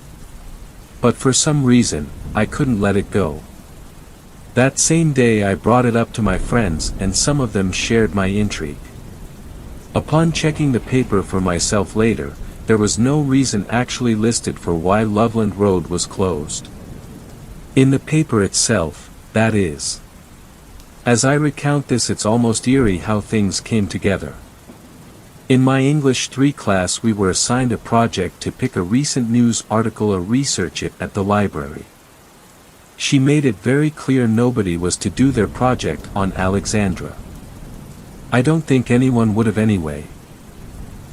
But for some reason, I couldn't let it go. That same day I brought it up to my friends and some of them shared my intrigue. Upon checking the paper for myself later, there was no reason actually listed for why Loveland Road was closed. In the paper itself, that is. As I recount this, it's almost eerie how things came together. In my English 3 class we were assigned a project to pick a recent news article or research it at the library. She made it very clear nobody was to do their project on Alexandra. I don't think anyone would have anyway.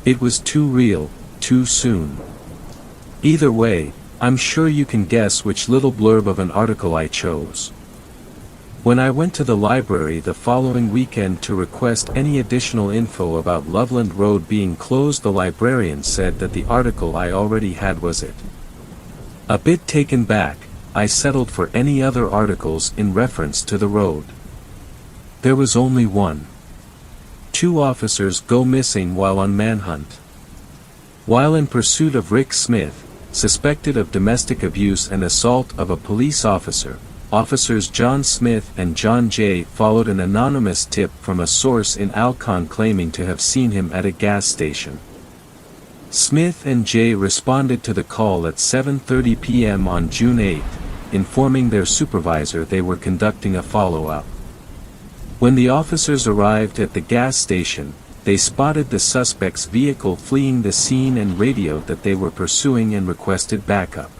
It was too real, too soon. Either way, I'm sure you can guess which little blurb of an article I chose. When I went to the library the following weekend to request any additional info about Loveland Road being closed, the librarian said that the article I already had was it. A bit taken back, I settled for any other articles in reference to the road. There was only one. 2 officers go missing while on manhunt. While in pursuit of Rick Smith, suspected of domestic abuse and assault of a police officer, Officers John Smith and John Jay followed an anonymous tip from a source in Alcon claiming to have seen him at a gas station. Smith and Jay responded to the call at 7:30 p.m. on June 8, informing their supervisor they were conducting a follow-up. When the officers arrived at the gas station, they spotted the suspect's vehicle fleeing the scene and radioed that they were pursuing and requested backup.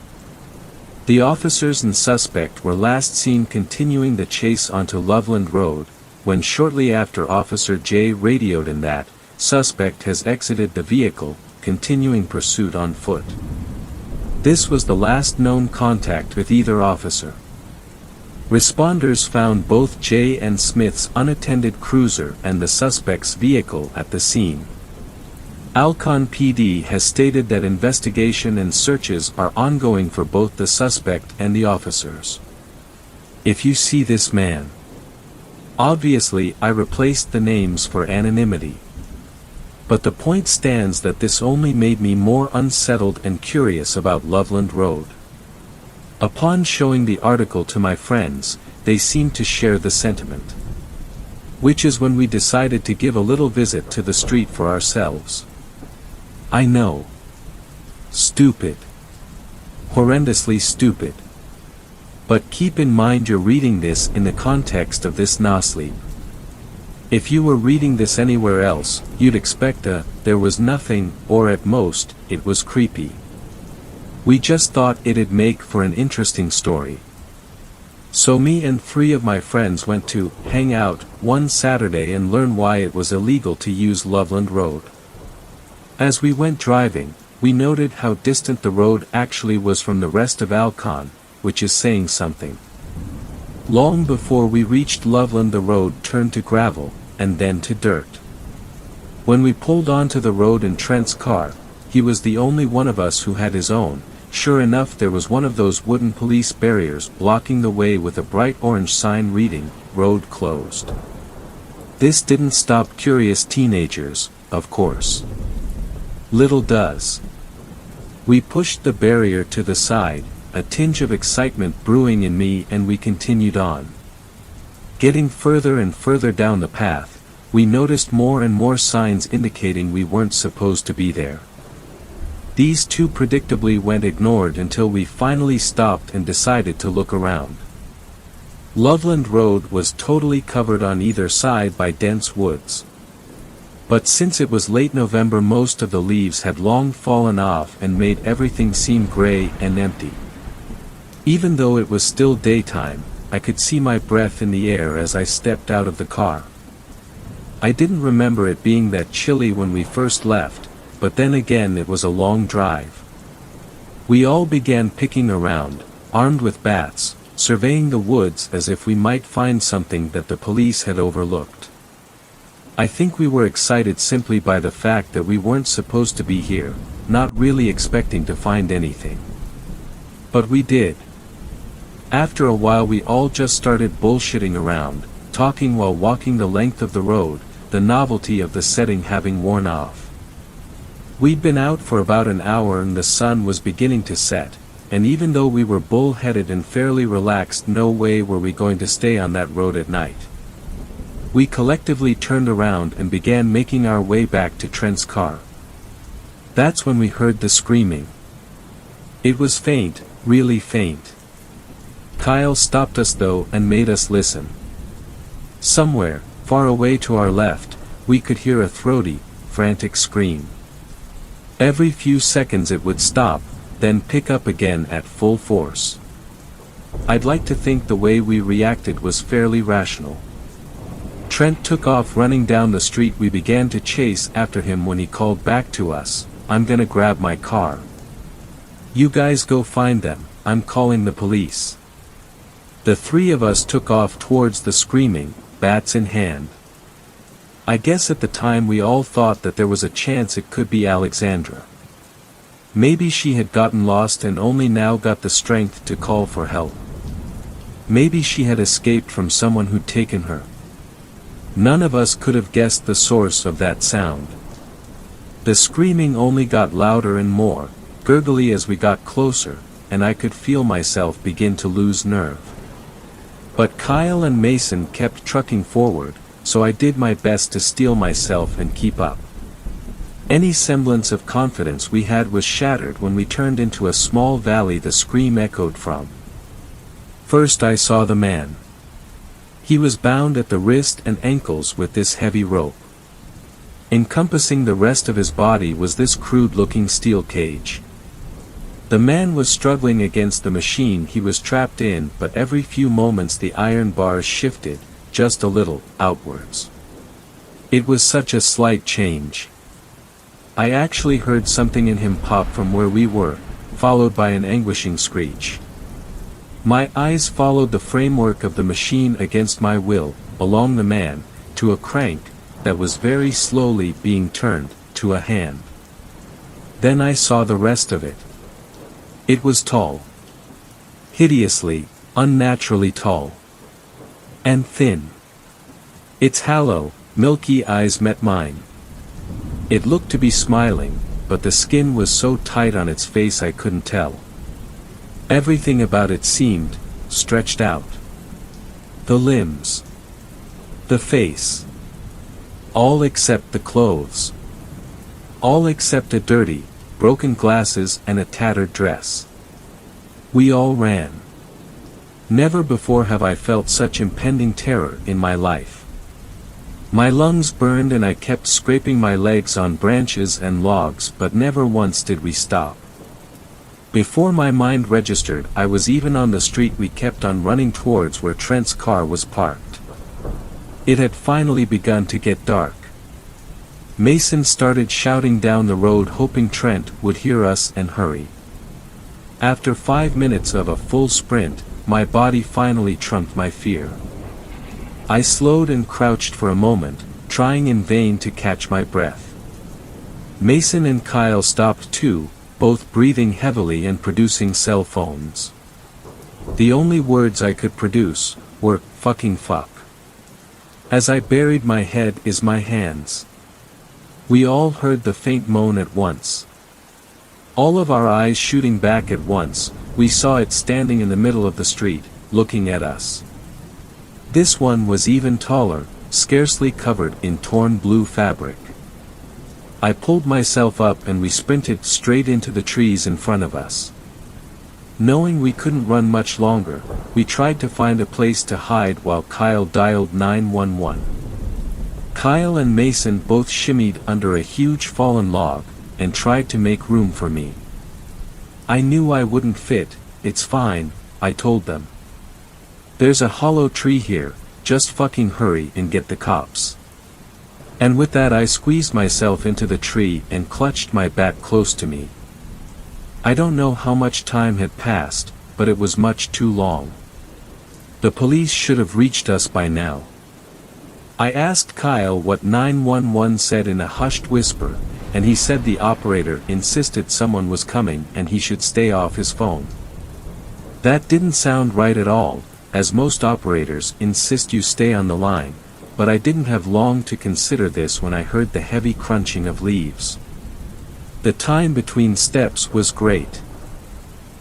The officers and suspect were last seen continuing the chase onto Loveland Road, when shortly after Officer J radioed in that, suspect has exited the vehicle, continuing pursuit on foot. This was the last known contact with either officer. Responders found both J and Smith's unattended cruiser and the suspect's vehicle at the scene. Alcon PD has stated that investigation and searches are ongoing for both the suspect and the officers. If you see this man. Obviously I replaced the names for anonymity. But the point stands that this only made me more unsettled and curious about Loveland Road. Upon showing the article to my friends, they seemed to share the sentiment. Which is when we decided to give a little visit to the street for ourselves. I know. Stupid. Horrendously stupid. But keep in mind you're reading this in the context of this no-sleep. If you were reading this anywhere else, you'd expect there was nothing, or at most, it was creepy. We just thought it'd make for an interesting story. So me and 3 of my friends went to hang out one Saturday and learn why it was illegal to use Loveland Road. As we went driving, we noted how distant the road actually was from the rest of Alcon, which is saying something. Long before we reached Loveland the road turned to gravel, and then to dirt. When we pulled onto the road in Trent's car, he was the only one of us who had his own. Sure enough, there was one of those wooden police barriers blocking the way with a bright orange sign reading, "Road closed." This didn't stop curious teenagers, of course. Little does. We pushed the barrier to the side, a tinge of excitement brewing in me, and we continued on. Getting further and further down the path, we noticed more and more signs indicating we weren't supposed to be there. These too predictably went ignored until we finally stopped and decided to look around. Loveland Road was totally covered on either side by dense woods. But since it was late November, most of the leaves had long fallen off and made everything seem gray and empty. Even though it was still daytime, I could see my breath in the air as I stepped out of the car. I didn't remember it being that chilly when we first left, but then again it was a long drive. We all began picking around, armed with bats, surveying the woods as if we might find something that the police had overlooked. I think we were excited simply by the fact that we weren't supposed to be here, not really expecting to find anything. But we did. After a while we all just started bullshitting around, talking while walking the length of the road, the novelty of the setting having worn off. We'd been out for about an hour and the sun was beginning to set, and even though we were bull-headed and fairly relaxed, no way were we going to stay on that road at night. We collectively turned around and began making our way back to Trent's car. That's when we heard the screaming. It was faint, really faint. Kyle stopped us though and made us listen. Somewhere, far away to our left, we could hear a throaty, frantic scream. Every few seconds it would stop, then pick up again at full force. I'd like to think the way we reacted was fairly rational. Trent took off running down the street. We began to chase after him when he called back to us, "I'm gonna grab my car. You guys go find them, I'm calling the police." The three of us took off towards the screaming, bats in hand. I guess at the time we all thought that there was a chance it could be Alexandra. Maybe she had gotten lost and only now got the strength to call for help. Maybe she had escaped from someone who'd taken her. None of us could have guessed the source of that sound. The screaming only got louder and more gurgly as we got closer, and I could feel myself begin to lose nerve. But Kyle and Mason kept trucking forward, so I did my best to steel myself and keep up. Any semblance of confidence we had was shattered when we turned into a small valley the scream echoed from. First I saw the man. He was bound at the wrist and ankles with this heavy rope. Encompassing the rest of his body was this crude-looking steel cage. The man was struggling against the machine he was trapped in, but every few moments the iron bars shifted, just a little, outwards. It was such a slight change. I actually heard something in him pop from where we were, followed by an anguishing screech. My eyes followed the framework of the machine against my will, along the man, to a crank, that was very slowly being turned, to a hand. Then I saw the rest of it. It was tall. Hideously, unnaturally tall. And thin. Its hollow, milky eyes met mine. It looked to be smiling, but the skin was so tight on its face I couldn't tell. Everything about it seemed stretched out. The limbs. The face. All except the clothes. All except a dirty, broken glasses and a tattered dress. We all ran. Never before have I felt such impending terror in my life. My lungs burned and I kept scraping my legs on branches and logs, but never once did we stop. Before my mind registered, I was even on the street we kept on running towards where Trent's car was parked. It had finally begun to get dark. Mason started shouting down the road, hoping Trent would hear us and hurry. After 5 minutes of a full sprint, my body finally trumped my fear. I slowed and crouched for a moment, trying in vain to catch my breath. Mason and Kyle stopped too, both breathing heavily and producing cell phones. The only words I could produce were, "Fucking fuck." As I buried my head in my hands. We all heard the faint moan at once. All of our eyes shooting back at once, we saw it standing in the middle of the street, looking at us. This one was even taller, scarcely covered in torn blue fabric. I pulled myself up and we sprinted straight into the trees in front of us. Knowing we couldn't run much longer, we tried to find a place to hide while Kyle dialed 911. Kyle and Mason both shimmied under a huge fallen log, and tried to make room for me. I knew I wouldn't fit. It's fine, I told them. There's a hollow tree here, just fucking hurry and get the cops. And with that I squeezed myself into the tree and clutched my bat close to me. I don't know how much time had passed, but it was much too long. The police should have reached us by now. I asked Kyle what 911 said in a hushed whisper, and he said the operator insisted someone was coming and he should stay off his phone. That didn't sound right at all, as most operators insist you stay on the line, but I didn't have long to consider this when I heard the heavy crunching of leaves. The time between steps was great.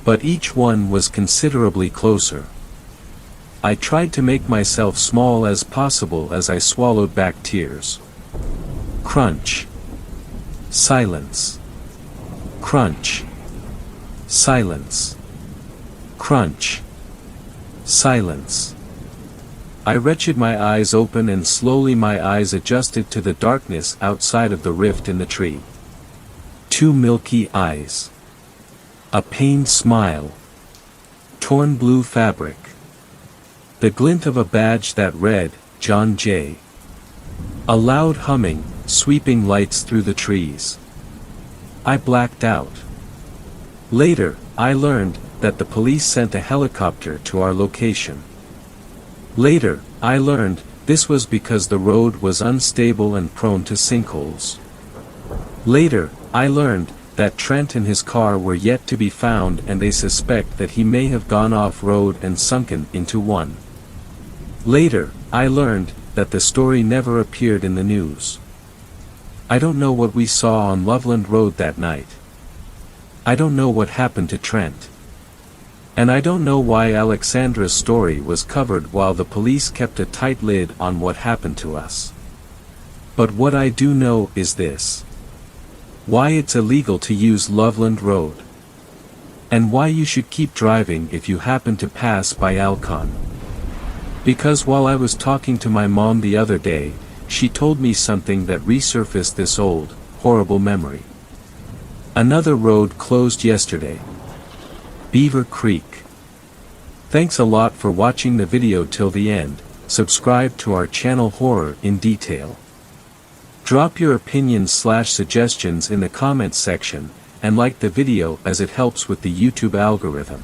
But each one was considerably closer. I tried to make myself small as possible as I swallowed back tears. Crunch. Silence. Crunch. Silence. Crunch. Silence. I wrenched my eyes open and slowly my eyes adjusted to the darkness outside of the rift in the tree. Two milky eyes. A pained smile. Torn blue fabric. The glint of a badge that read, John J. A loud humming, sweeping lights through the trees. I blacked out. Later, I learned that the police sent a helicopter to our location. Later, I learned this was because the road was unstable and prone to sinkholes. Later, I learned that Trent and his car were yet to be found and they suspect that he may have gone off-road and sunken into one. Later, I learned that the story never appeared in the news. I don't know what we saw on Loveland Road that night. I don't know what happened to Trent. And I don't know why Alexandra's story was covered while the police kept a tight lid on what happened to us. But what I do know is this. Why it's illegal to use Loveland Road. And why you should keep driving if you happen to pass by Alcon. Because while I was talking to my mom the other day, she told me something that resurfaced this old, horrible memory. Another road closed yesterday. Beaver Creek. Thanks a lot for watching the video till the end. Subscribe to our channel Horror in Detail. Drop your opinions/suggestions in the comments section, and like the video as it helps with the YouTube algorithm.